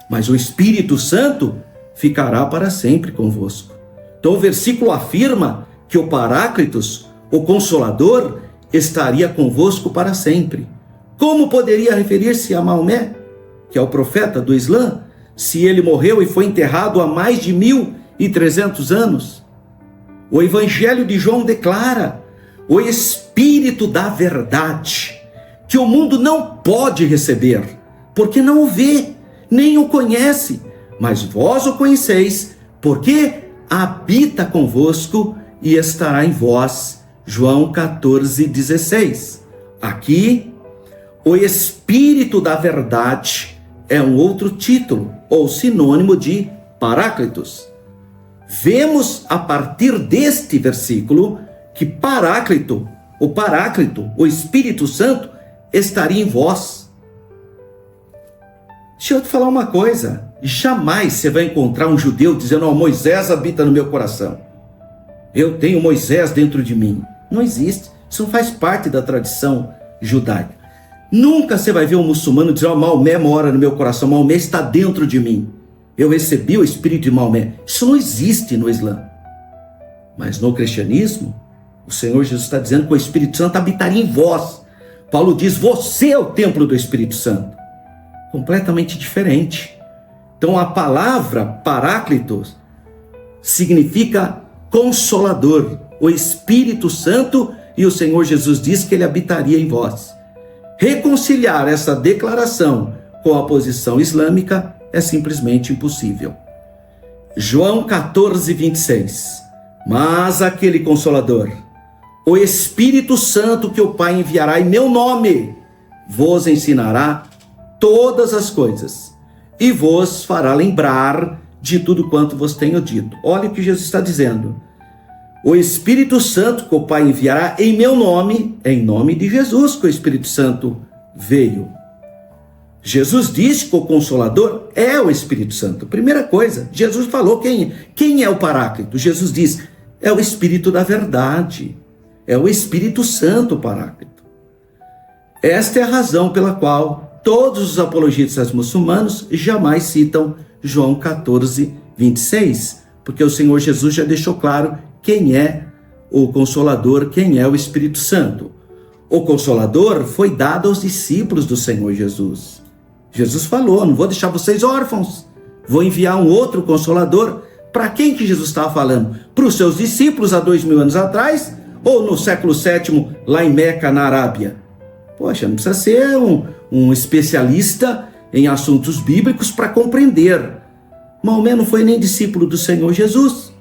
Mas o Espírito Santo ficará para sempre convosco. Então o versículo afirma que o Paráclitos, o Consolador, estaria convosco para sempre. Como poderia referir-se a Maomé, que é o profeta do Islã, se ele morreu e foi enterrado há mais de 1.300 anos? O Evangelho de João declara: o Espírito da verdade, que o mundo não pode receber, porque não o vê, nem o conhece, mas vós o conheceis, porque habita convosco e estará em vós. João 14,16. Aqui, o Espírito da verdade é um outro título, ou sinônimo de Paráclitos. Vemos a partir deste versículo que Paráclito, o Espírito Santo, estaria em vós. Deixa eu te falar uma coisa: jamais você vai encontrar um judeu dizendo: Moisés habita no meu coração, eu tenho Moisés dentro de mim. Não existe, isso não faz parte da tradição judaica. Nunca você vai ver um muçulmano dizer: Maomé mora no meu coração, Maomé está dentro de mim, eu recebi o espírito de Maomé. Isso não existe no Islã. Mas no cristianismo, o Senhor Jesus está dizendo que o Espírito Santo habitaria em vós. Paulo diz: você é o templo do Espírito Santo. Completamente diferente. Então a palavra Paráclitos significa Consolador. O Espírito Santo, e o Senhor Jesus diz que ele habitaria em vós. Reconciliar essa declaração com a posição islâmica é simplesmente impossível. João 14,26. Mas aquele Consolador, o Espírito Santo que o Pai enviará em meu nome, vos ensinará todas as coisas e vos fará lembrar de tudo quanto vos tenho dito. Olha o que Jesus está dizendo. O Espírito Santo que o Pai enviará em meu nome, é em nome de Jesus que o Espírito Santo veio. Jesus disse que o Consolador é o Espírito Santo. Primeira coisa, Jesus falou quem é o Paráclito. Jesus diz, é o Espírito da verdade. É o Espírito Santo o Paráclito. Esta é a razão pela qual todos os apologistas muçulmanos jamais citam João 14, 26, porque o Senhor Jesus já deixou claro quem é o Consolador, quem é o Espírito Santo. O Consolador foi dado aos discípulos do Senhor Jesus. Jesus falou, não vou deixar vocês órfãos, vou enviar um outro Consolador. Para quem que Jesus estava falando? Para os seus discípulos há 2000 anos atrás, ou no século VII, lá em Meca, na Arábia? Poxa, não precisa ser um especialista em assuntos bíblicos para compreender. Maomé não foi nem discípulo do Senhor Jesus.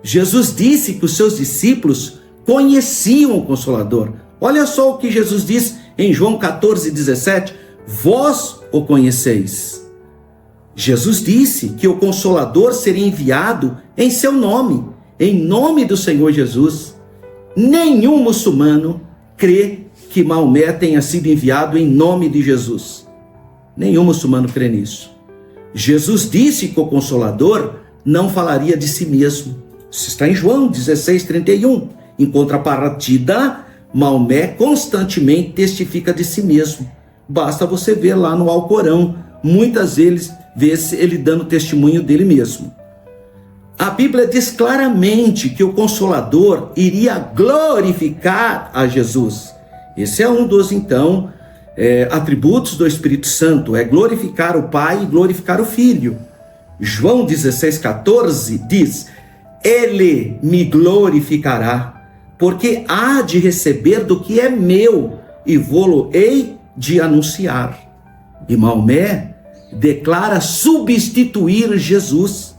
Jesus disse que os seus discípulos conheciam o Consolador. Olha só o que Jesus diz em João 14, 17. Vós o conheceis. Jesus disse que o Consolador seria enviado em seu nome, em nome do Senhor Jesus. Nenhum muçulmano crê que Maomé tenha sido enviado em nome de Jesus. Nenhum muçulmano crê nisso. Jesus disse que o Consolador não falaria de si mesmo. Isso está em João 16, 31. Em contrapartida, Maomé constantemente testifica de si mesmo. Basta você ver lá no Alcorão, muitas vezes vê ele dando testemunho dele mesmo. A Bíblia diz claramente que o Consolador iria glorificar a Jesus. Esse é um dos, então, atributos do Espírito Santo, é glorificar o Pai e glorificar o Filho. João 16, 14 diz, Ele me glorificará, porque há de receber do que é meu e vô-lo-ei de anunciar. E Maomé declara substituir Jesus,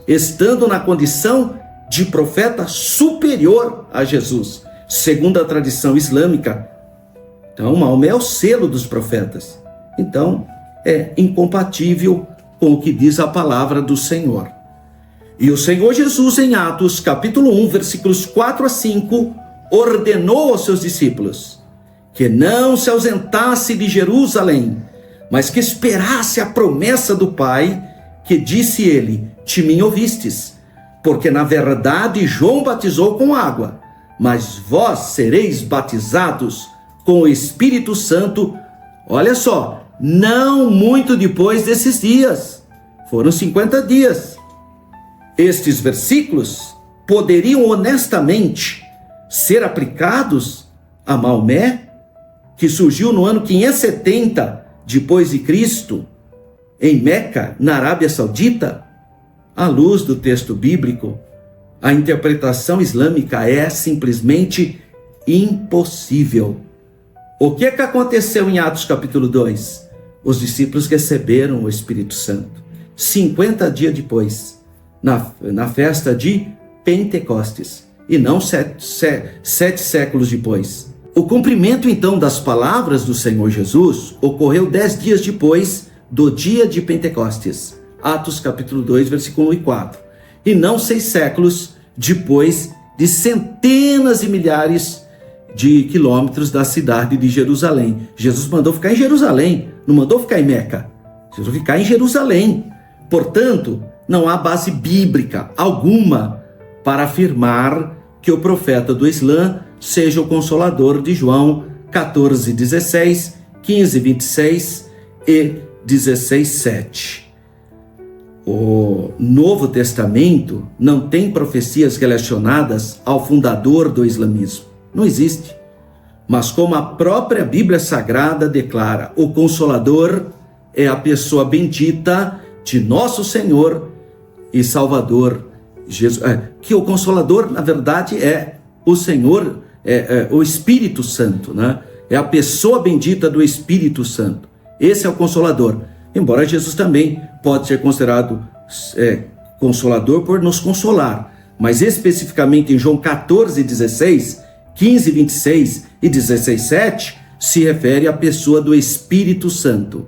estando na condição de profeta superior a Jesus, segundo a tradição islâmica. Então, Maomé é o selo dos profetas. Então, é incompatível com o que diz a palavra do Senhor. E o Senhor Jesus, em Atos, capítulo 1, versículos 4 a 5, ordenou aos seus discípulos que não se ausentasse de Jerusalém, mas que esperasse a promessa do Pai, que disse ele, de mim ouvistes, porque na verdade João batizou com água, mas vós sereis batizados com o Espírito Santo, olha só, não muito depois desses dias, foram 50 dias. Estes versículos poderiam honestamente ser aplicados a Maomé, que surgiu no ano 570 depois de Cristo, em Meca, na Arábia Saudita? À luz do texto bíblico, a interpretação islâmica é simplesmente impossível. O que aconteceu em Atos capítulo 2? Os discípulos receberam o Espírito Santo 50 dias depois, na festa de Pentecostes, e não sete séculos depois. O cumprimento, então, das palavras do Senhor Jesus ocorreu 10 dias depois do dia de Pentecostes, Atos capítulo 2, versículo 1 e 4, e não 6 séculos depois de centenas e milhares de quilômetros da cidade de Jerusalém. Jesus mandou ficar em Jerusalém, não mandou ficar em Meca, Jesus ficar em Jerusalém. Portanto, não há base bíblica alguma para afirmar que o profeta do Islã seja o Consolador de João 14, 16, 15, 26 e 16, 7. O Novo Testamento não tem profecias relacionadas ao fundador do islamismo. Não existe. Mas como a própria Bíblia Sagrada declara, o Consolador é a pessoa bendita de nosso Senhor e Salvador Jesus. Que o Consolador, na verdade, é o Senhor, o Espírito Santo, né? É a pessoa bendita do Espírito Santo. Esse é o Consolador. Embora Jesus também pode ser considerado Consolador por nos consolar. Mas especificamente em João 14, 16, 15, 26 e 16, 7, se refere à pessoa do Espírito Santo.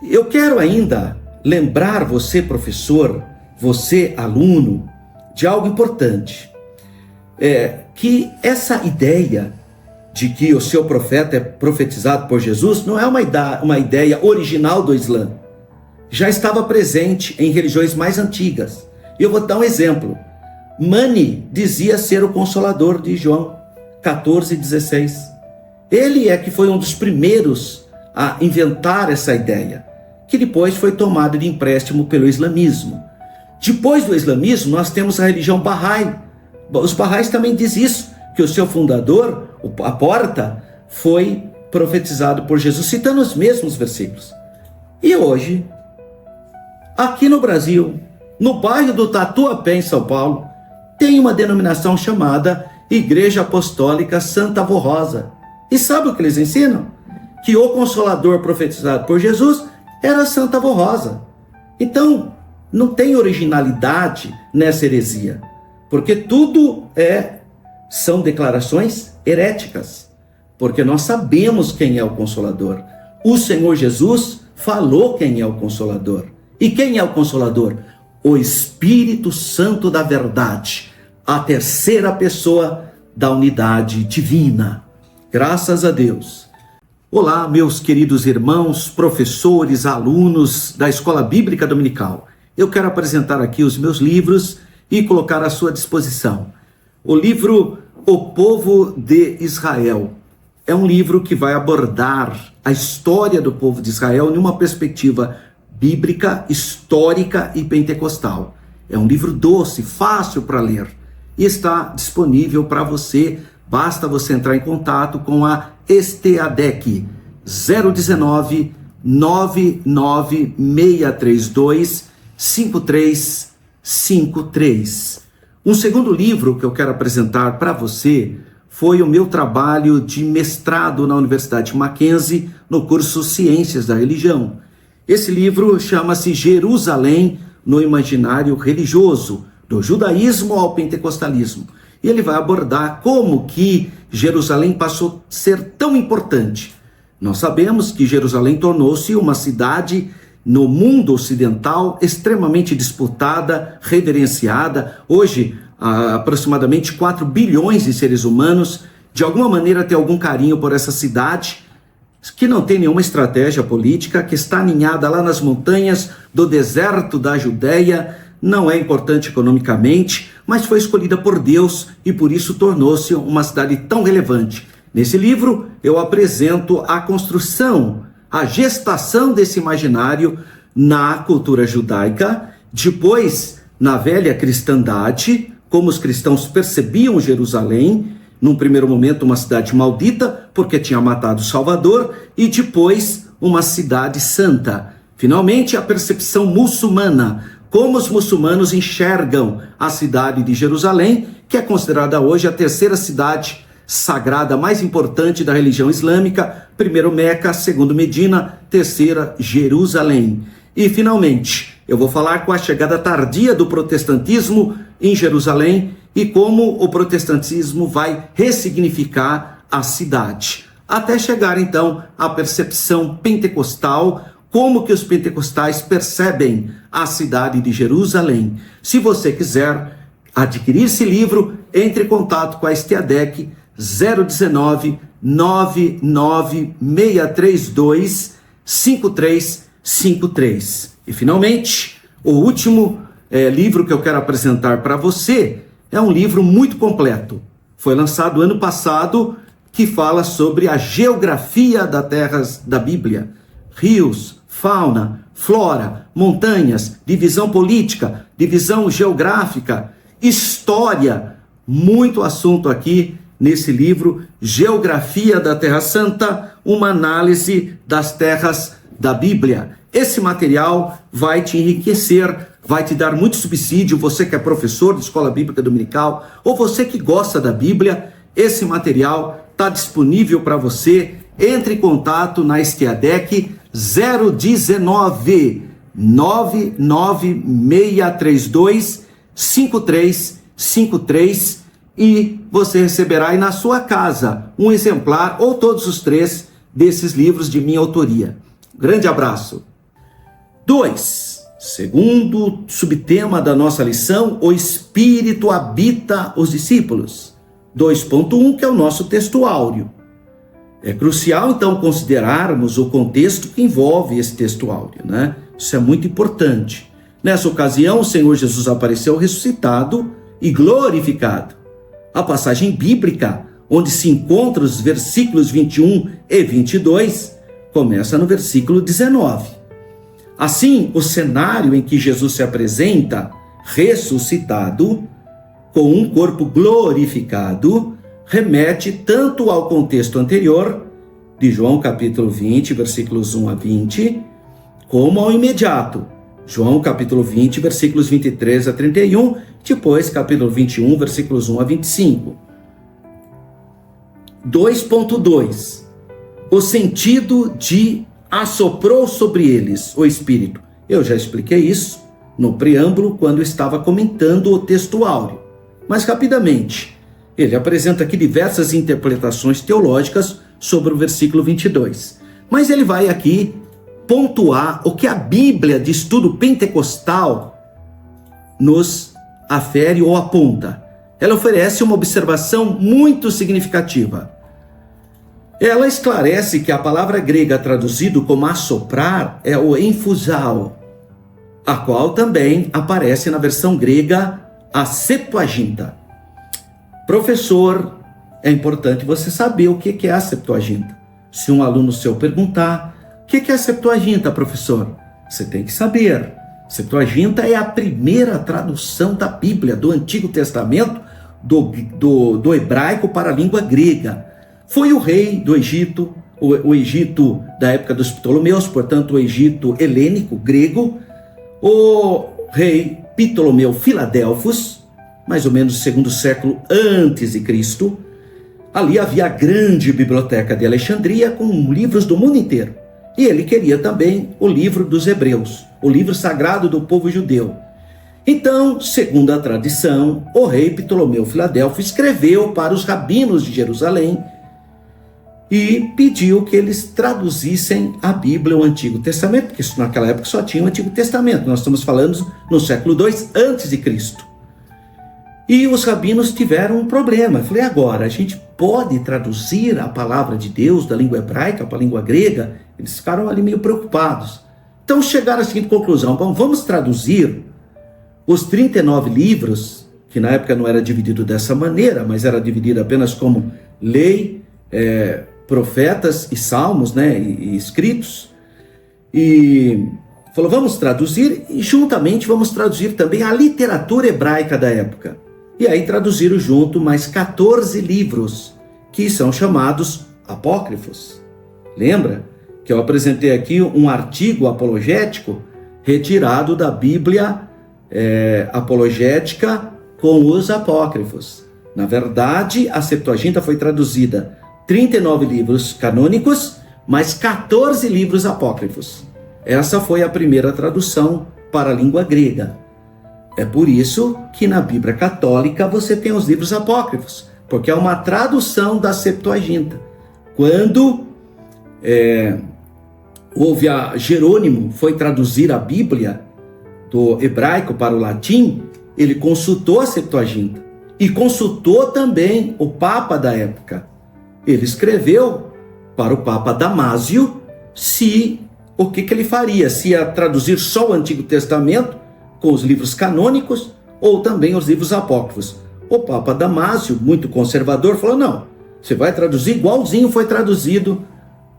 Eu quero ainda lembrar você, professor, você, aluno, de algo importante. que essa ideia de que o seu profeta é profetizado por Jesus não é uma ideia original do Islã. Já estava presente em religiões mais antigas. E eu vou dar um exemplo. Mani dizia ser o consolador de João 14,16. Ele é que foi um dos primeiros a inventar essa ideia, que depois foi tomada de empréstimo pelo islamismo. Depois do islamismo, nós temos a religião Bahá'í. Os Bahá'ís também dizem isso, que o seu fundador, a porta, foi profetizado por Jesus, citando os mesmos versículos. E hoje, aqui no Brasil, no bairro do Tatuapé, em São Paulo, tem uma denominação chamada Igreja Apostólica Santa Avó Rosa. E sabe o que eles ensinam? Que o Consolador profetizado por Jesus era Santa Avó Rosa. Então, não tem originalidade nessa heresia, porque tudo são declarações heréticas, porque nós sabemos quem é o Consolador. O Senhor Jesus falou quem é o Consolador. E quem é o Consolador? O Espírito Santo da verdade, a terceira pessoa da unidade divina. Graças a Deus. Olá, meus queridos irmãos, professores, alunos da Escola Bíblica Dominical. Eu quero apresentar aqui os meus livros e colocar à sua disposição. O livro O Povo de Israel é um livro que vai abordar a história do povo de Israel em uma perspectiva bíblica, histórica e pentecostal. É um livro doce, fácil para ler e está disponível para você. Basta você entrar em contato com a Esteadec 019 99632 5353. Um segundo livro que eu quero apresentar para você foi o meu trabalho de mestrado na Universidade Mackenzie no curso Ciências da Religião. Esse livro chama-se Jerusalém no Imaginário Religioso, do judaísmo ao pentecostalismo. E ele vai abordar como que Jerusalém passou a ser tão importante. Nós sabemos que Jerusalém tornou-se uma cidade no mundo ocidental extremamente disputada, reverenciada. Hoje, aproximadamente 4 bilhões de seres humanos, de alguma maneira, têm algum carinho por essa cidade, que não tem nenhuma estratégia política, que está aninhada lá nas montanhas do deserto da Judéia, não é importante economicamente, mas foi escolhida por Deus e por isso tornou-se uma cidade tão relevante. Nesse livro, eu apresento a construção, a gestação desse imaginário na cultura judaica, depois na velha cristandade, como os cristãos percebiam Jerusalém, num primeiro momento uma cidade maldita, porque tinha matado o Salvador, e depois uma cidade santa. Finalmente, a percepção muçulmana, como os muçulmanos enxergam a cidade de Jerusalém, que é considerada hoje a terceira cidade sagrada mais importante da religião islâmica, primeiro Meca, segundo Medina, terceira Jerusalém. E finalmente, eu vou falar com a chegada tardia do protestantismo em Jerusalém e como o protestantismo vai ressignificar a cidade, até chegar então à percepção pentecostal, como que os pentecostais percebem a cidade de Jerusalém. Se você quiser adquirir esse livro, entre em contato com a Esteadec 019 99632 5353. E finalmente, o último livro que eu quero apresentar para você é um livro muito completo. Foi lançado ano passado, que fala sobre a geografia das terras da Bíblia. Rios, fauna, flora, montanhas, divisão política, divisão geográfica, história. Muito assunto aqui nesse livro, Geografia da Terra Santa, uma análise das terras da Bíblia. Esse material vai te enriquecer, vai te dar muito subsídio, você que é professor de Escola Bíblica Dominical, ou você que gosta da Bíblia, esse material está disponível para você. Entre em contato na Esteadec 019 99632 5353 e você receberá aí na sua casa um exemplar ou todos os 3 desses livros de minha autoria. Grande abraço. 2. Segundo subtema da nossa lição, o Espírito habita os discípulos. 2.1, que é o nosso texto áureo. É crucial, então, considerarmos o contexto que envolve esse texto áureo, né? Isso é muito importante. Nessa ocasião, o Senhor Jesus apareceu ressuscitado e glorificado. A passagem bíblica, onde se encontram os versículos 21 e 22, começa no versículo 19. Assim, o cenário em que Jesus se apresenta, ressuscitado, com um corpo glorificado, remete tanto ao contexto anterior, de João capítulo 20, versículos 1 a 20, como ao imediato, João capítulo 20, versículos 23 a 31, depois capítulo 21, versículos 1 a 25. 2.2. O sentido de assoprou sobre eles o Espírito. Eu já expliquei isso no preâmbulo quando estava comentando o texto áureo. Mas rapidamente, ele apresenta aqui diversas interpretações teológicas sobre o versículo 22. Mas ele vai aqui pontuar o que a Bíblia de estudo pentecostal nos afere ou aponta. Ela oferece uma observação muito significativa. Ela esclarece que a palavra grega traduzido como assoprar é o enfusao, a qual também aparece na versão grega a Septuaginta. Professor, é importante você saber o que é a Septuaginta. Se um aluno seu perguntar, o que é a Septuaginta, professor? Você tem que saber. Septuaginta é a primeira tradução da Bíblia, do Antigo Testamento, do hebraico para a língua grega. Foi o rei do Egito, o Egito da época dos Ptolomeus, portanto o Egito helênico, grego, o rei Ptolomeu Filadelfos, mais ou menos no 2º século antes de Cristo. Ali havia a grande biblioteca de Alexandria com livros do mundo inteiro. E ele queria também o livro dos Hebreus, o livro sagrado do povo judeu. Então, segundo a tradição, o rei Ptolomeu Filadelfo escreveu para os rabinos de Jerusalém e pediu que eles traduzissem a Bíblia, o Antigo Testamento, porque naquela época só tinha o Antigo Testamento. Nós estamos falando no século II antes de Cristo. E os rabinos tiveram um problema. Eu falei, agora, a gente pode traduzir a palavra de Deus da língua hebraica para a língua grega? Eles ficaram ali meio preocupados. Então chegaram à seguinte conclusão: bom, vamos traduzir os 39 livros, que na época não era dividido dessa maneira, mas era dividido apenas como lei, profetas e salmos, né, e escritos. E falou, vamos traduzir e juntamente vamos traduzir também a literatura hebraica da época. E aí traduziram junto mais 14 livros, que são chamados apócrifos. Lembra que eu apresentei aqui um artigo apologético retirado da Bíblia apologética com os apócrifos? Na verdade, a Septuaginta foi traduzida 39 livros canônicos, mais 14 livros apócrifos. Essa foi a primeira tradução para a língua grega. É por isso que na Bíblia católica você tem os livros apócrifos, porque é uma tradução da Septuaginta. Quando Jerônimo foi traduzir a Bíblia do hebraico para o latim, ele consultou a Septuaginta e consultou também o Papa da época. Ele escreveu para o Papa Damásio o que ele faria, se ia traduzir só o Antigo Testamento com os livros canônicos ou também os livros apócrifos. O Papa Damásio, muito conservador, falou, não, você vai traduzir igualzinho foi traduzido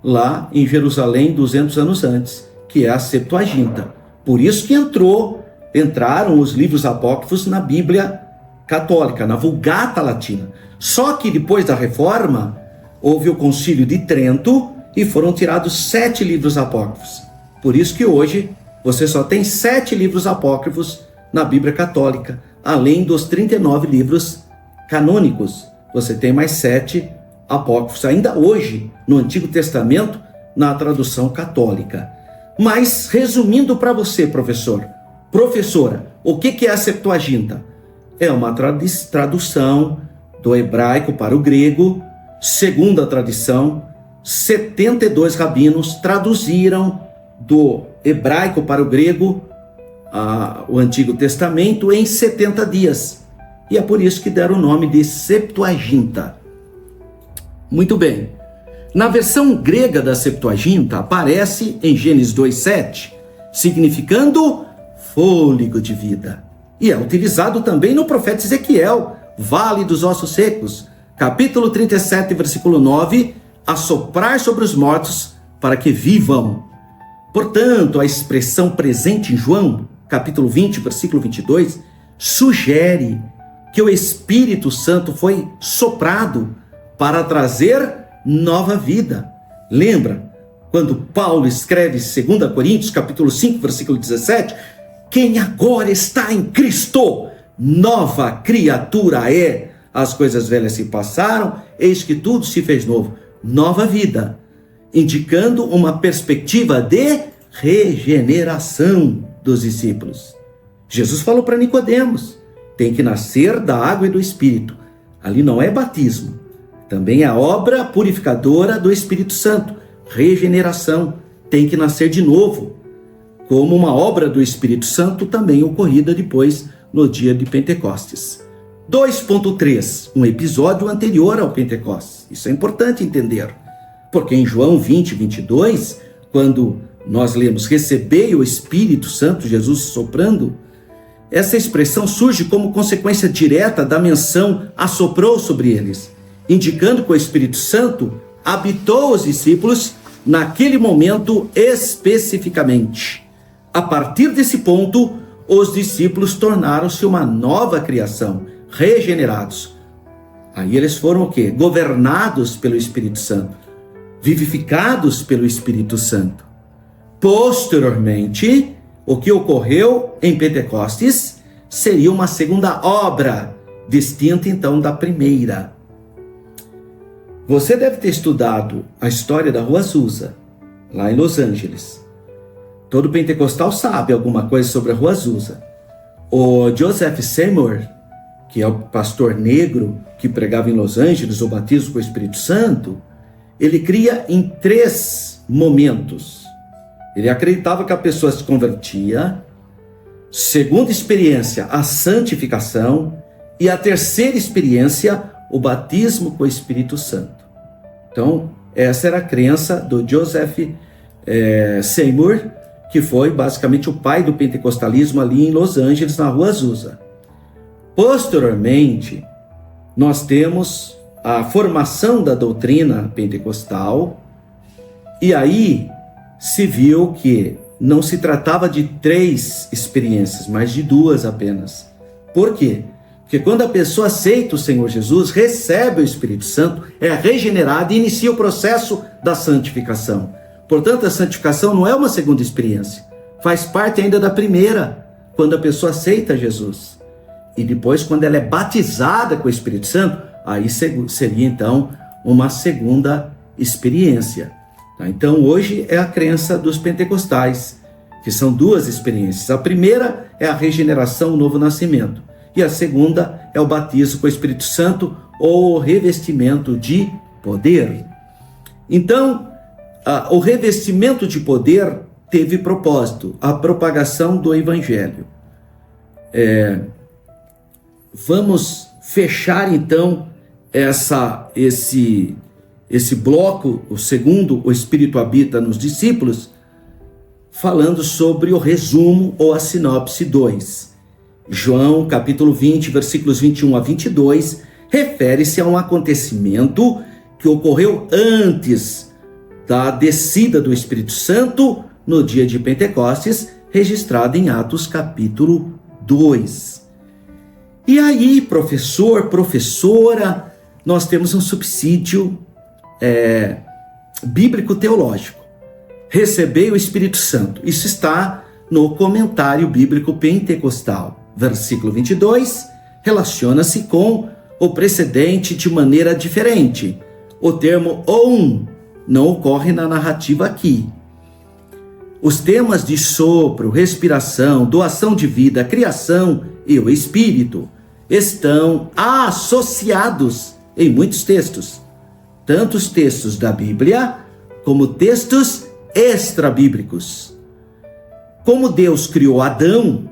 lá em Jerusalém 200 anos antes, que é a Septuaginta. Por isso que entraram os livros apócrifos na Bíblia católica, na Vulgata Latina. Só que depois da Reforma, houve o Concílio de Trento e foram tirados 7 livros apócrifos. Por isso que hoje você só tem 7 livros apócrifos na Bíblia católica, além dos 39 livros canônicos. Você tem mais 7 apócrifos, ainda hoje, no Antigo Testamento, na tradução católica. Mas, resumindo para você, professora, o que é a Septuaginta? É uma tradução do hebraico para o grego. Segundo a tradição, 72 rabinos traduziram do hebraico para o grego o Antigo Testamento em 70 dias. E é por isso que deram o nome de Septuaginta. Muito bem. Na versão grega da Septuaginta, aparece em Gênesis 2:7, significando fôlego de vida. E é utilizado também no profeta Ezequiel, Vale dos Ossos Secos, capítulo 37, versículo 9, assoprar sobre os mortos para que vivam. Portanto, a expressão presente em João, capítulo 20, versículo 22, sugere que o Espírito Santo foi soprado para trazer nova vida. Lembra quando Paulo escreve 2 Coríntios, capítulo 5, versículo 17, quem agora está em Cristo, nova criatura é. As coisas velhas se passaram, eis que tudo se fez novo. Nova vida, indicando uma perspectiva de regeneração dos discípulos. Jesus falou para Nicodemos, tem que nascer da água e do Espírito. Ali não é batismo, também é a obra purificadora do Espírito Santo, regeneração, tem que nascer de novo, como uma obra do Espírito Santo também ocorrida depois no dia de Pentecostes. 2.3, um episódio anterior ao Pentecostes. Isso é importante entender, porque em João 20, 22, quando nós lemos recebei o Espírito Santo, Jesus soprando, essa expressão surge como consequência direta da menção assoprou sobre eles, indicando que o Espírito Santo habitou os discípulos naquele momento especificamente. A partir desse ponto, os discípulos tornaram-se uma nova criação, regenerados. Aí eles foram o quê? Governados pelo Espírito Santo, vivificados pelo Espírito Santo. Posteriormente, o que ocorreu em Pentecostes seria uma segunda obra, distinta então da primeira. Você deve ter estudado a história da Rua Azusa, lá em Los Angeles. Todo pentecostal sabe alguma coisa sobre a Rua Azusa. O Joseph Seymour, que é o pastor negro que pregava em Los Angeles o batismo com o Espírito Santo, ele cria em 3 momentos. Ele acreditava que a pessoa se convertia, segunda experiência, a santificação, e a terceira experiência, o batismo com o Espírito Santo. Então, essa era a crença do Joseph Seymour, que foi basicamente o pai do pentecostalismo ali em Los Angeles, na Rua Azusa. Posteriormente, nós temos a formação da doutrina pentecostal, e aí se viu que não se tratava de 3 experiências, mas de 2 apenas. Por quê? Porque quando a pessoa aceita o Senhor Jesus, recebe o Espírito Santo, é regenerada e inicia o processo da santificação. Portanto, a santificação não é uma segunda experiência, faz parte ainda da primeira, quando a pessoa aceita Jesus. E depois, quando ela é batizada com o Espírito Santo, aí seria então uma segunda experiência. Então, hoje é a crença dos pentecostais, que são 2 experiências. A primeira é a regeneração, o novo nascimento. E a segunda é o batismo com o Espírito Santo ou o revestimento de poder. Então, o revestimento de poder teve propósito, a propagação do Evangelho. Vamos fechar então esse bloco, o segundo, o Espírito habita nos discípulos, falando sobre o resumo ou a sinopse 2. João, capítulo 20, versículos 21 a 22, refere-se a um acontecimento que ocorreu antes da descida do Espírito Santo no dia de Pentecostes, registrado em Atos, capítulo 2. E aí, professor, professora, nós temos um subsídio bíblico-teológico. Recebei o Espírito Santo. Isso está no comentário bíblico pentecostal. Versículo 22 relaciona-se com o precedente de maneira diferente. O termo on não ocorre na narrativa aqui. Os temas de sopro, respiração, doação de vida, criação e o Espírito estão associados em muitos textos, tanto os textos da Bíblia como textos extrabíblicos. Como Deus criou Adão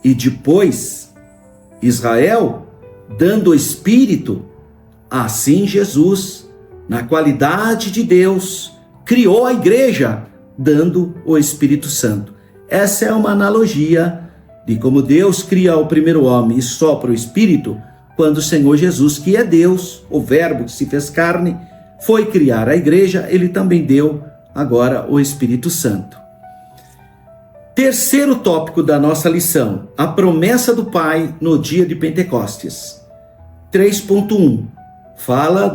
e depois Israel, dando o Espírito, assim Jesus, na qualidade de Deus, criou a igreja, dando o Espírito Santo. Essa é uma analogia de como Deus cria o primeiro homem e sopra o Espírito, quando o Senhor Jesus, que é Deus, o Verbo que se fez carne, foi criar a igreja, ele também deu agora o Espírito Santo. Terceiro tópico da nossa lição, a promessa do Pai no dia de Pentecostes. 3.1, fala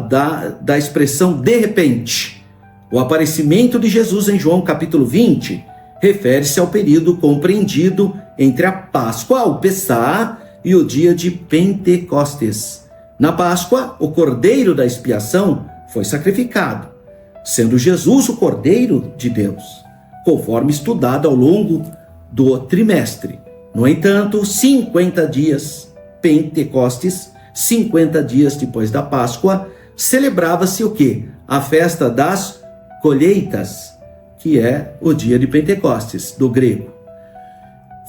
da expressão de repente. O aparecimento de Jesus em João capítulo 20 refere-se ao período compreendido entre a Páscoa, o Pessá, e o dia de Pentecostes. Na Páscoa, o Cordeiro da expiação foi sacrificado, sendo Jesus o Cordeiro de Deus, conforme estudado ao longo do trimestre. No entanto, 50 dias, Pentecostes, 50 dias depois da Páscoa, celebrava-se o quê? A festa das colheitas, que é o dia de Pentecostes, do grego.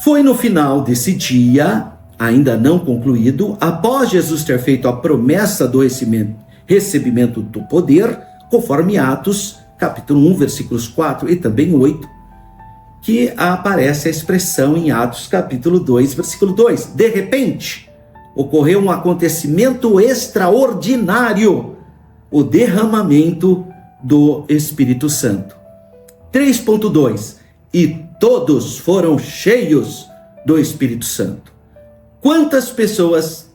Foi no final desse dia, ainda não concluído, após Jesus ter feito a promessa do recebimento do poder, conforme Atos, capítulo 1, versículos 4 e também 8, que aparece a expressão em Atos, capítulo 2, versículo 2. De repente, ocorreu um acontecimento extraordinário, o derramamento do Espírito Santo. 3.2, e todos foram cheios do Espírito Santo. Quantas pessoas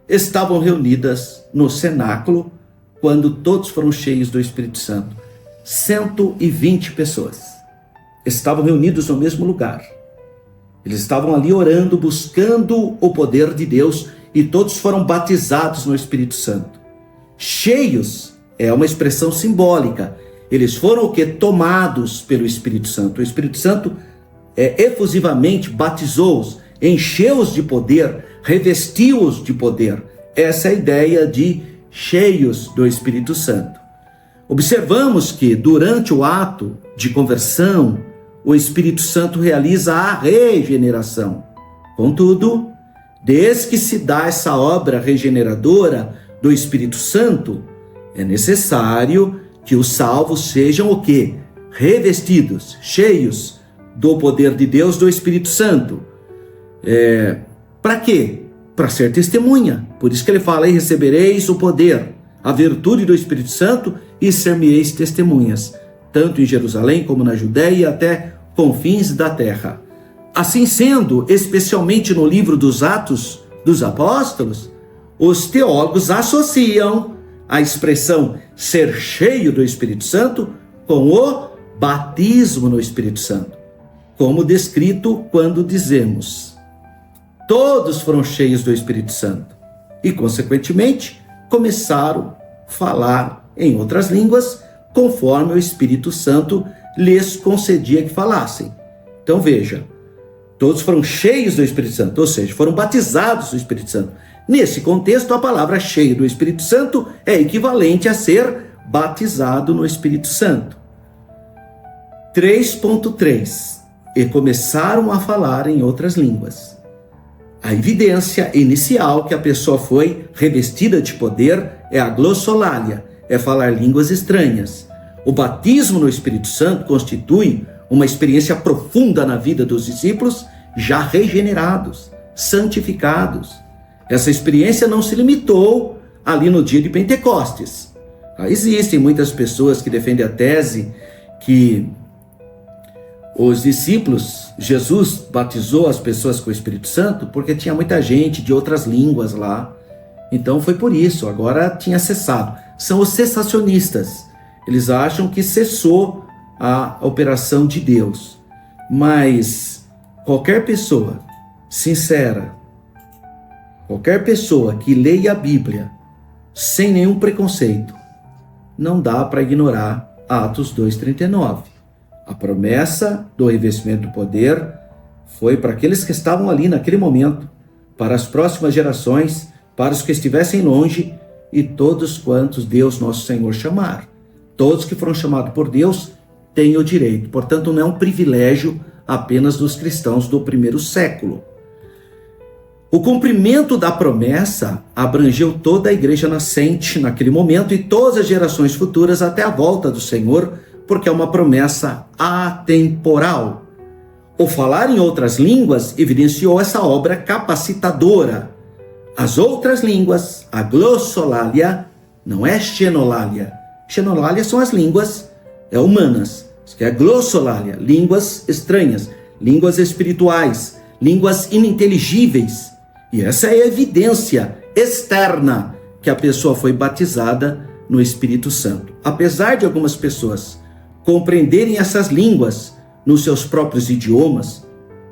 estavam reunidas no cenáculo quando todos foram cheios do Espírito Santo? 120 pessoas estavam reunidos no mesmo lugar. Eles estavam ali orando, buscando o poder de Deus, e todos foram batizados no Espírito Santo. Cheios é uma expressão simbólica. Eles foram o que? Tomados pelo Espírito Santo. O Espírito Santo efusivamente batizou-os, encheu-os de poder, revestiu-os de poder. Essa é a ideia de cheios do Espírito Santo. Observamos que durante o ato de conversão, o Espírito Santo realiza a regeneração. Contudo, desde que se dá essa obra regeneradora do Espírito Santo, é necessário que os salvos sejam o quê? Revestidos, cheios do poder de Deus, do Espírito Santo. Para quê? Para ser testemunha. Por isso que ele fala aí, recebereis o poder, a virtude do Espírito Santo, e ser-me-eis testemunhas, tanto em Jerusalém como na Judéia e até confins da terra. Assim sendo, especialmente no livro dos Atos dos Apóstolos, os teólogos associam a expressão ser cheio do Espírito Santo com o batismo no Espírito Santo, como descrito quando dizemos: todos foram cheios do Espírito Santo e, consequentemente, começaram a falar em outras línguas, conforme o Espírito Santo lhes concedia que falassem. Então veja, todos foram cheios do Espírito Santo, ou seja, foram batizados do Espírito Santo. Nesse contexto, a palavra cheio do Espírito Santo é equivalente a ser batizado no Espírito Santo. 3.3, e começaram a falar em outras línguas. A evidência inicial que a pessoa foi revestida de poder é a glossolalia, é falar línguas estranhas. O batismo no Espírito Santo constitui uma experiência profunda na vida dos discípulos já regenerados, santificados. Essa experiência não se limitou ali no dia de Pentecostes. Existem muitas pessoas que defendem a tese que os discípulos, Jesus batizou as pessoas com o Espírito Santo porque tinha muita gente de outras línguas lá. Então foi por isso, agora tinha cessado. São os cessacionistas. Eles acham que cessou a operação de Deus. Mas qualquer pessoa sincera, qualquer pessoa que leia a Bíblia sem nenhum preconceito, não dá para ignorar Atos 2:39. A promessa do revestimento do poder foi para aqueles que estavam ali naquele momento, para as próximas gerações, para os que estivessem longe e todos quantos Deus nosso Senhor chamar. Todos que foram chamados por Deus têm o direito. Portanto, não é um privilégio apenas dos cristãos do primeiro século. O cumprimento da promessa abrangeu toda a igreja nascente naquele momento e todas as gerações futuras até a volta do Senhor, porque é uma promessa atemporal. O falar em outras línguas evidenciou essa obra capacitadora. As outras línguas, a glossolalia, não é xenolalia. Xenolalia são as línguas humanas. Isso que é glossolalia, línguas estranhas, línguas espirituais, línguas ininteligíveis. E essa é a evidência externa que a pessoa foi batizada no Espírito Santo. Apesar de algumas pessoas compreenderem essas línguas nos seus próprios idiomas,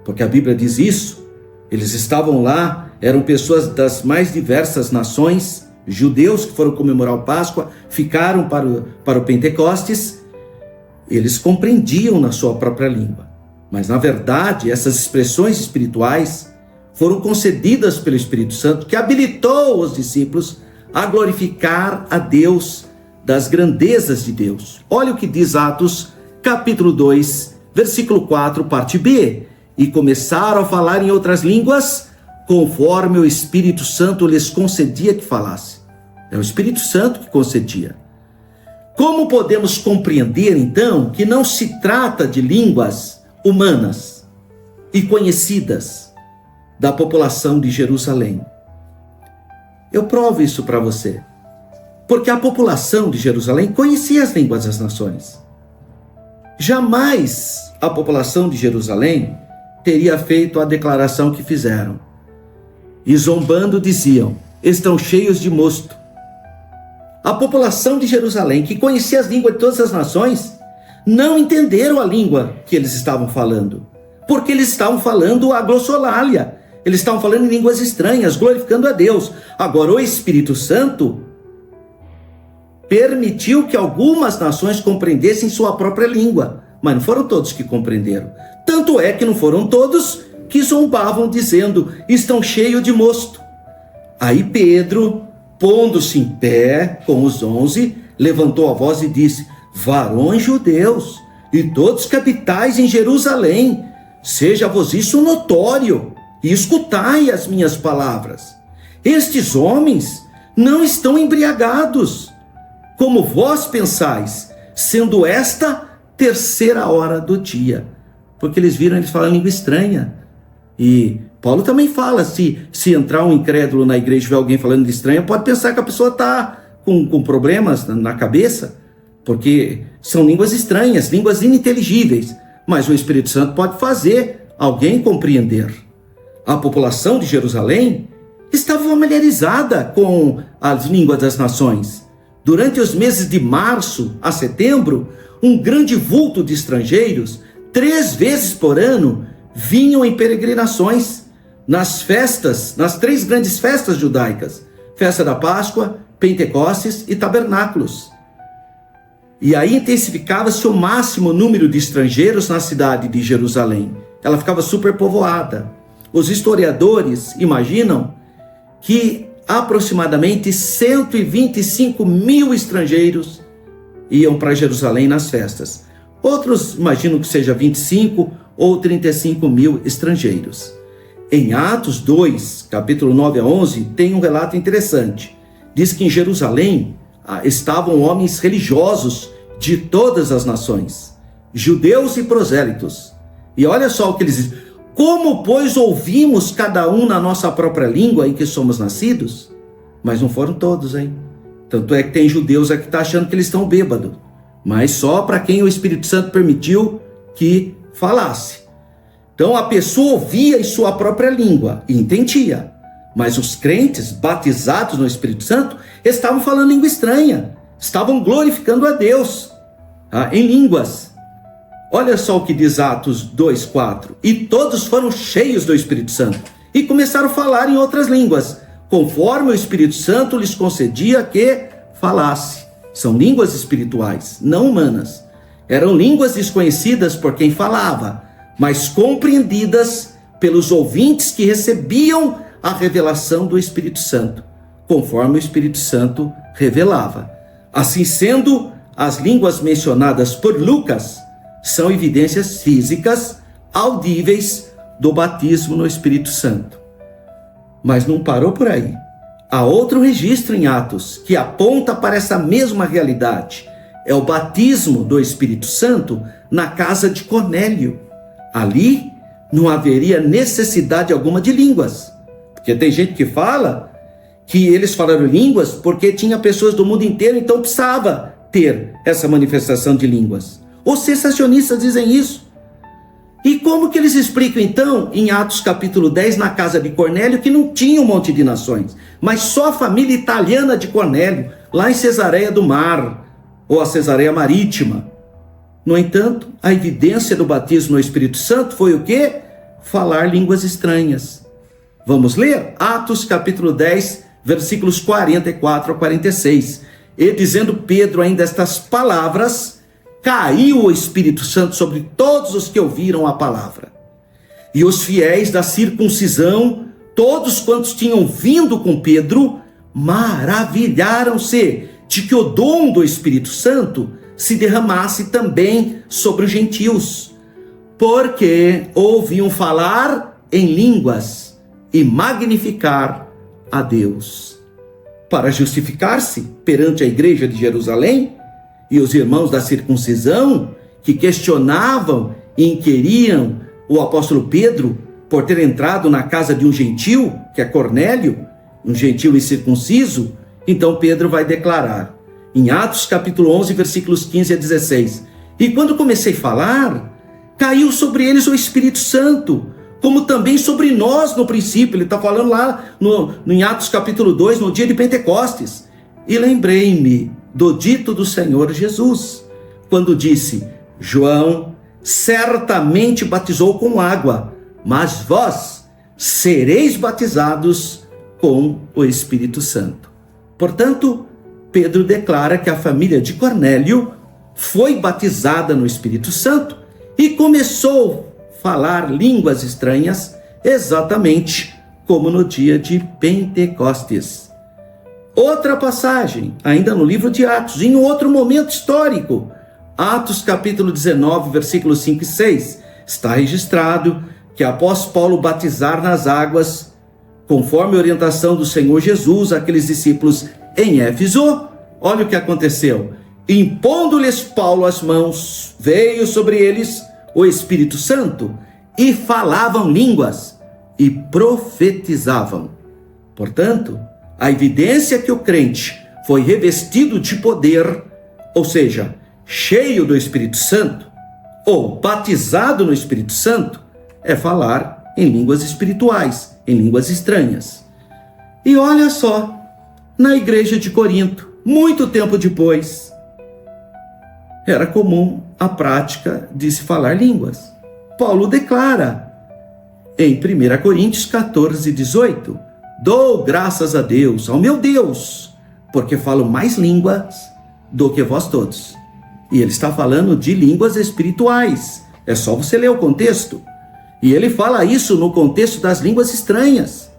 porque a Bíblia diz isso, eles estavam lá, eram pessoas das mais diversas nações, judeus que foram comemorar o Páscoa, ficaram para o Pentecostes, eles compreendiam na sua própria língua. Mas, na verdade, essas expressões espirituais foram concedidas pelo Espírito Santo, que habilitou os discípulos a glorificar a Deus das grandezas de Deus. Olha o que diz Atos, capítulo 2, versículo 4, parte B. E começaram a falar em outras línguas, conforme o Espírito Santo lhes concedia que falasse. É o Espírito Santo que concedia. Como podemos compreender, então, que não se trata de línguas humanas e conhecidas da população de Jerusalém? Eu provo isso para você. Porque a população de Jerusalém conhecia as línguas das nações. Jamais a população de Jerusalém teria feito a declaração que fizeram. E zombando diziam, estão cheios de mosto. A população de Jerusalém, que conhecia as línguas de todas as nações, não entenderam a língua que eles estavam falando. Porque eles estavam falando a glossolalia. Eles estavam falando em línguas estranhas, glorificando a Deus. Agora, o Espírito Santo permitiu que algumas nações compreendessem sua própria língua, mas não foram todos que compreenderam. Tanto é que não foram todos que zombavam, dizendo, estão cheios de mosto. Aí Pedro, pondo-se em pé com os 11, levantou a voz e disse, varões judeus, e todos que habitais em Jerusalém, seja-vos isso notório, e escutai as minhas palavras. Estes homens não estão embriagados, como vós pensais, sendo esta terceira hora do dia. Porque eles viram eles falando língua estranha. E Paulo também fala, se entrar um incrédulo na igreja e ver alguém falando língua estranha, pode pensar que a pessoa está com problemas na cabeça, porque são línguas estranhas, línguas ininteligíveis. Mas o Espírito Santo pode fazer alguém compreender. A população de Jerusalém estava familiarizada com as línguas das nações. Durante os meses de março a setembro, um grande vulto de estrangeiros, 3 vezes por ano, vinham em peregrinações nas festas, nas 3 grandes festas judaicas, festa da Páscoa, Pentecostes e Tabernáculos. E aí intensificava-se o máximo número de estrangeiros na cidade de Jerusalém. Ela ficava superpovoada. Os historiadores imaginam que aproximadamente 125 mil estrangeiros iam para Jerusalém nas festas. Outros imaginam que seja 25 ou 35 mil estrangeiros. Em Atos 2, capítulo 9 a 11, tem um relato interessante. Diz que em Jerusalém estavam homens religiosos de todas as nações, judeus e prosélitos. E olha só o que eles dizem. Como, pois, ouvimos cada um na nossa própria língua em que somos nascidos? Mas não foram todos, hein? Tanto é que tem judeus aqui que estão achando que eles estão bêbados. Mas só para quem o Espírito Santo permitiu que falasse. Então a pessoa ouvia em sua própria língua e entendia. Mas os crentes batizados no Espírito Santo estavam falando língua estranha. Estavam glorificando a Deus em línguas. Olha só o que diz Atos 2:4. E todos foram cheios do Espírito Santo e começaram a falar em outras línguas, conforme o Espírito Santo lhes concedia que falasse. São línguas espirituais, não humanas. Eram línguas desconhecidas por quem falava, mas compreendidas pelos ouvintes que recebiam a revelação do Espírito Santo, conforme o Espírito Santo revelava. Assim sendo, as línguas mencionadas por Lucas são evidências físicas, audíveis, do batismo no Espírito Santo. Mas não parou por aí. Há outro registro em Atos que aponta para essa mesma realidade. É o batismo do Espírito Santo na casa de Cornélio. Ali não haveria necessidade alguma de línguas. Porque tem gente que fala que eles falaram línguas porque tinha pessoas do mundo inteiro, então precisava ter essa manifestação de línguas. Os sensacionistas dizem isso. E como que eles explicam então, em Atos capítulo 10, na casa de Cornélio, que não tinha um monte de nações, mas só a família italiana de Cornélio, lá em Cesareia do Mar, ou a Cesareia Marítima. No entanto, a evidência do batismo no Espírito Santo foi o quê? Falar línguas estranhas. Vamos ler? Atos capítulo 10, versículos 44 a 46. E dizendo Pedro ainda estas palavras, caiu o Espírito Santo sobre todos os que ouviram a palavra. E os fiéis da circuncisão, todos quantos tinham vindo com Pedro, maravilharam-se de que o dom do Espírito Santo se derramasse também sobre os gentios, porque ouviam falar em línguas e magnificar a Deus. Para justificar-se perante a igreja de Jerusalém, e os irmãos da circuncisão, que questionavam e inquiriam o apóstolo Pedro por ter entrado na casa de um gentil, que é Cornélio, um gentil incircunciso, então Pedro vai declarar, em Atos capítulo 11, versículos 15 a 16, e quando comecei a falar, caiu sobre eles o Espírito Santo, como também sobre nós no princípio. Ele está falando lá em Atos capítulo 2, no dia de Pentecostes, e lembrei-me do dito do Senhor Jesus, quando disse, João certamente batizou com água, mas vós sereis batizados com o Espírito Santo. Portanto, Pedro declara que a família de Cornélio foi batizada no Espírito Santo e começou a falar línguas estranhas exatamente como no dia de Pentecostes. Outra passagem, ainda no livro de Atos, em outro momento histórico, Atos capítulo 19, versículos 5 e 6, está registrado que após Paulo batizar nas águas, conforme a orientação do Senhor Jesus, aqueles discípulos em Éfeso, olha o que aconteceu. Impondo-lhes Paulo as mãos, veio sobre eles o Espírito Santo e falavam línguas e profetizavam. Portanto, a evidência que o crente foi revestido de poder, ou seja, cheio do Espírito Santo, ou batizado no Espírito Santo, é falar em línguas espirituais, em línguas estranhas. E olha só, na igreja de Corinto, muito tempo depois, era comum a prática de se falar línguas. Paulo declara em 1 Coríntios 14, 18, dou graças a Deus, ao meu Deus, porque falo mais línguas do que vós todos. E ele está falando de línguas espirituais. É só você ler o contexto. E ele fala isso no contexto das línguas estranhas.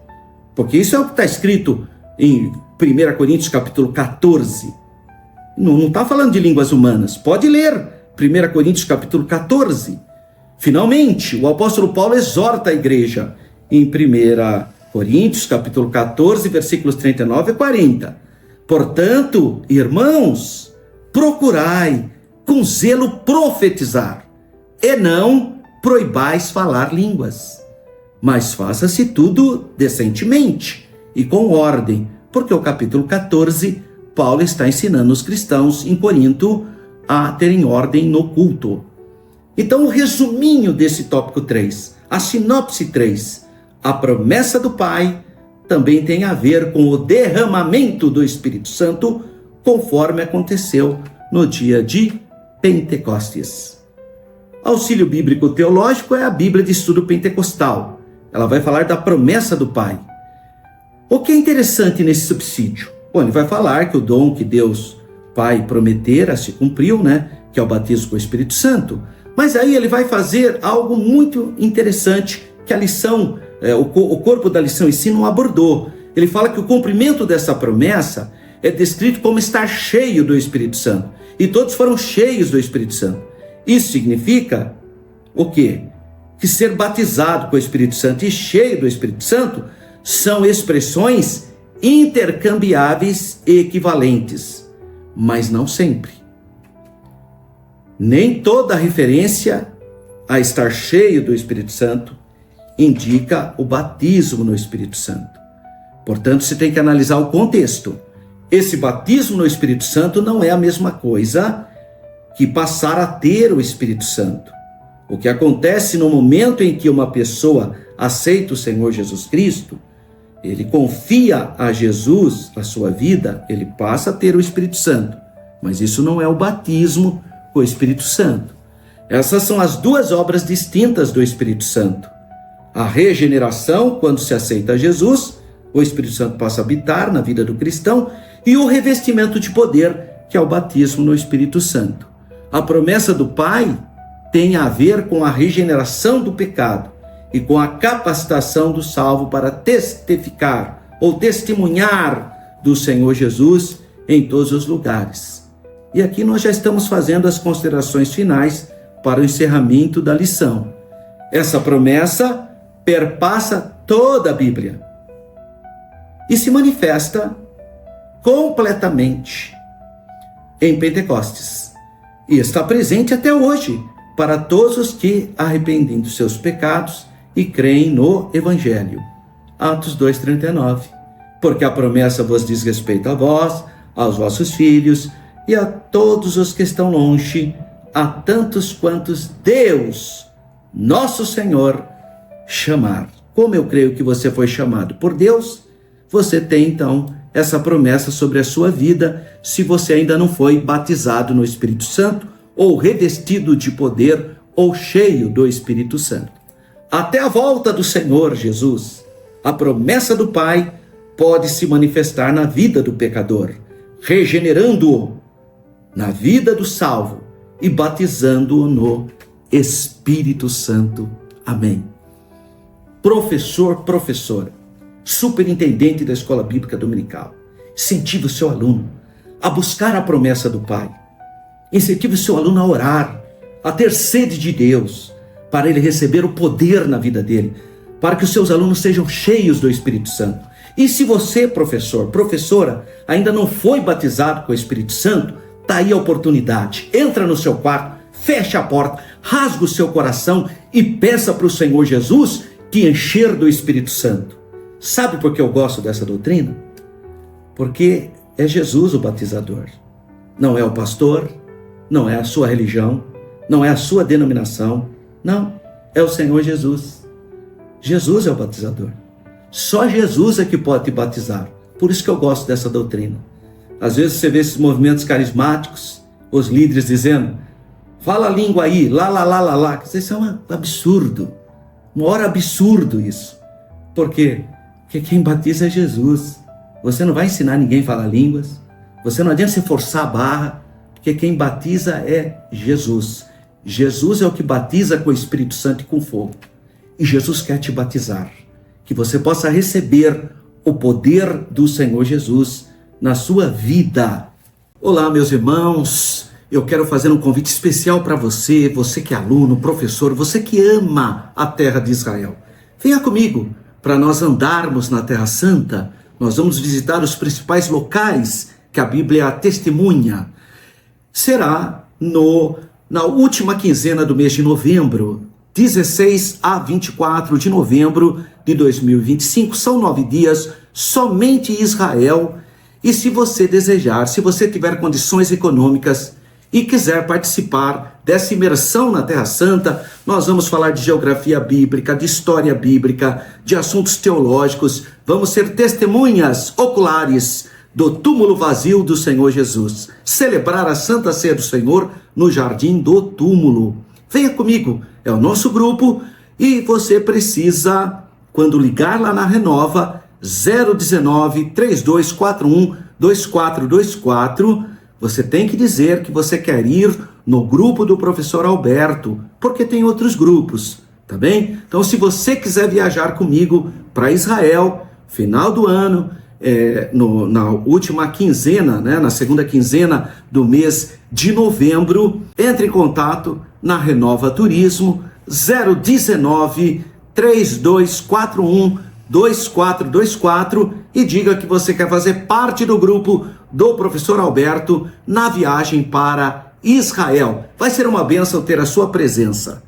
Porque isso é o que está escrito em 1 Coríntios capítulo 14. Não está falando de línguas humanas. Pode ler 1 Coríntios capítulo 14. Finalmente, o apóstolo Paulo exorta a igreja em 1 Coríntios capítulo 14, versículos 39 e 40. Portanto, irmãos, procurai com zelo profetizar, e não proibais falar línguas, mas faça-se tudo decentemente e com ordem, porque o capítulo 14, Paulo está ensinando os cristãos em Corinto a terem ordem no culto. Então, o resuminho desse tópico 3, a sinopse 3, a promessa do Pai também tem a ver com o derramamento do Espírito Santo, conforme aconteceu no dia de Pentecostes. Auxílio Bíblico Teológico é a Bíblia de Estudo Pentecostal. Ela vai falar da promessa do Pai. O que é interessante nesse subsídio? Bom, ele vai falar que o dom que Deus Pai prometera se cumpriu, que é o batismo com o Espírito Santo. Mas aí ele vai fazer algo muito interessante que a lição, o corpo da lição em si não abordou. Ele fala que o cumprimento dessa promessa é descrito como estar cheio do Espírito Santo. E todos foram cheios do Espírito Santo. Isso significa o quê? Que ser batizado com o Espírito Santo e cheio do Espírito Santo são expressões intercambiáveis e equivalentes, mas não sempre. Nem toda referência a estar cheio do Espírito Santo indica o batismo no Espírito Santo. Portanto, você tem que analisar o contexto. Esse batismo no Espírito Santo não é a mesma coisa que passar a ter o Espírito Santo. O que acontece no momento em que uma pessoa aceita o Senhor Jesus Cristo, ele confia a Jesus a sua vida, ele passa a ter o Espírito Santo. Mas isso não é o batismo com o Espírito Santo. Essas são as duas obras distintas do Espírito Santo. A regeneração, quando se aceita Jesus, o Espírito Santo passa a habitar na vida do cristão, e o revestimento de poder, que é o batismo no Espírito Santo. A promessa do Pai tem a ver com a regeneração do pecado e com a capacitação do salvo para testificar ou testemunhar do Senhor Jesus em todos os lugares. E aqui nós já estamos fazendo as considerações finais para o encerramento da lição. Essa promessa perpassa toda a Bíblia e se manifesta completamente em Pentecostes e está presente até hoje para todos os que arrependem dos seus pecados e creem no Evangelho. Atos 2,39. Porque a promessa vos diz respeito a vós, aos vossos filhos e a todos os que estão longe, a tantos quantos Deus, nosso Senhor, chamar. Como eu creio que você foi chamado por Deus, você tem então essa promessa sobre a sua vida, se você ainda não foi batizado no Espírito Santo, ou revestido de poder, ou cheio do Espírito Santo. Até a volta do Senhor Jesus, a promessa do Pai pode se manifestar na vida do pecador, regenerando-o na vida do salvo e batizando-o no Espírito Santo. Amém. Professor, professora, superintendente da Escola Bíblica Dominical, incentive o seu aluno a buscar a promessa do Pai. Incentive o seu aluno a orar, a ter sede de Deus, para ele receber o poder na vida dele, para que os seus alunos sejam cheios do Espírito Santo. E se você, professor, professora, ainda não foi batizado com o Espírito Santo, está aí a oportunidade. Entra no seu quarto, feche a porta, rasga o seu coração e peça para o Senhor Jesus te encher do Espírito Santo. Sabe por que eu gosto dessa doutrina? Porque é Jesus o batizador. Não é o pastor, não é a sua religião, não é a sua denominação, não, é o Senhor Jesus. Jesus é o batizador. Só Jesus é que pode te batizar. Por isso que eu gosto dessa doutrina. Às vezes você vê esses movimentos carismáticos, os líderes dizendo, fala a língua aí, lá. Isso é um absurdo. Uma hora absurdo isso. Por quê? Porque quem batiza é Jesus. Você não vai ensinar ninguém a falar línguas. Você não adianta se forçar a barra, porque quem batiza é Jesus. Jesus é o que batiza com o Espírito Santo e com fogo. E Jesus quer te batizar. Que você possa receber o poder do Senhor Jesus na sua vida. Olá, meus irmãos. Eu quero fazer um convite especial para você, você que é aluno, professor, você que ama a terra de Israel. Venha comigo para nós andarmos na Terra Santa. Nós vamos visitar os principais locais que a Bíblia testemunha. Será na última quinzena do mês de novembro, 16 a 24 de novembro de 2025. São 9 dias somente em Israel. E se você desejar, se você tiver condições econômicas e quiser participar dessa imersão na Terra Santa, nós vamos falar de geografia bíblica, de história bíblica, de assuntos teológicos. Vamos ser testemunhas oculares do túmulo vazio do Senhor Jesus. Celebrar a Santa Ceia do Senhor no jardim do túmulo. Venha comigo, é o nosso grupo e você precisa, quando ligar lá na Renova, 019 3241 2424, você tem que dizer que você quer ir no grupo do professor Alberto, porque tem outros grupos, tá bem? Então, se você quiser viajar comigo para Israel, final do ano, na última quinzena, né, na segunda quinzena do mês de novembro, entre em contato na Renova Turismo 019 3241 2424 e diga que você quer fazer parte do grupo do professor Alberto na viagem para Israel. Vai ser uma bênção ter a sua presença.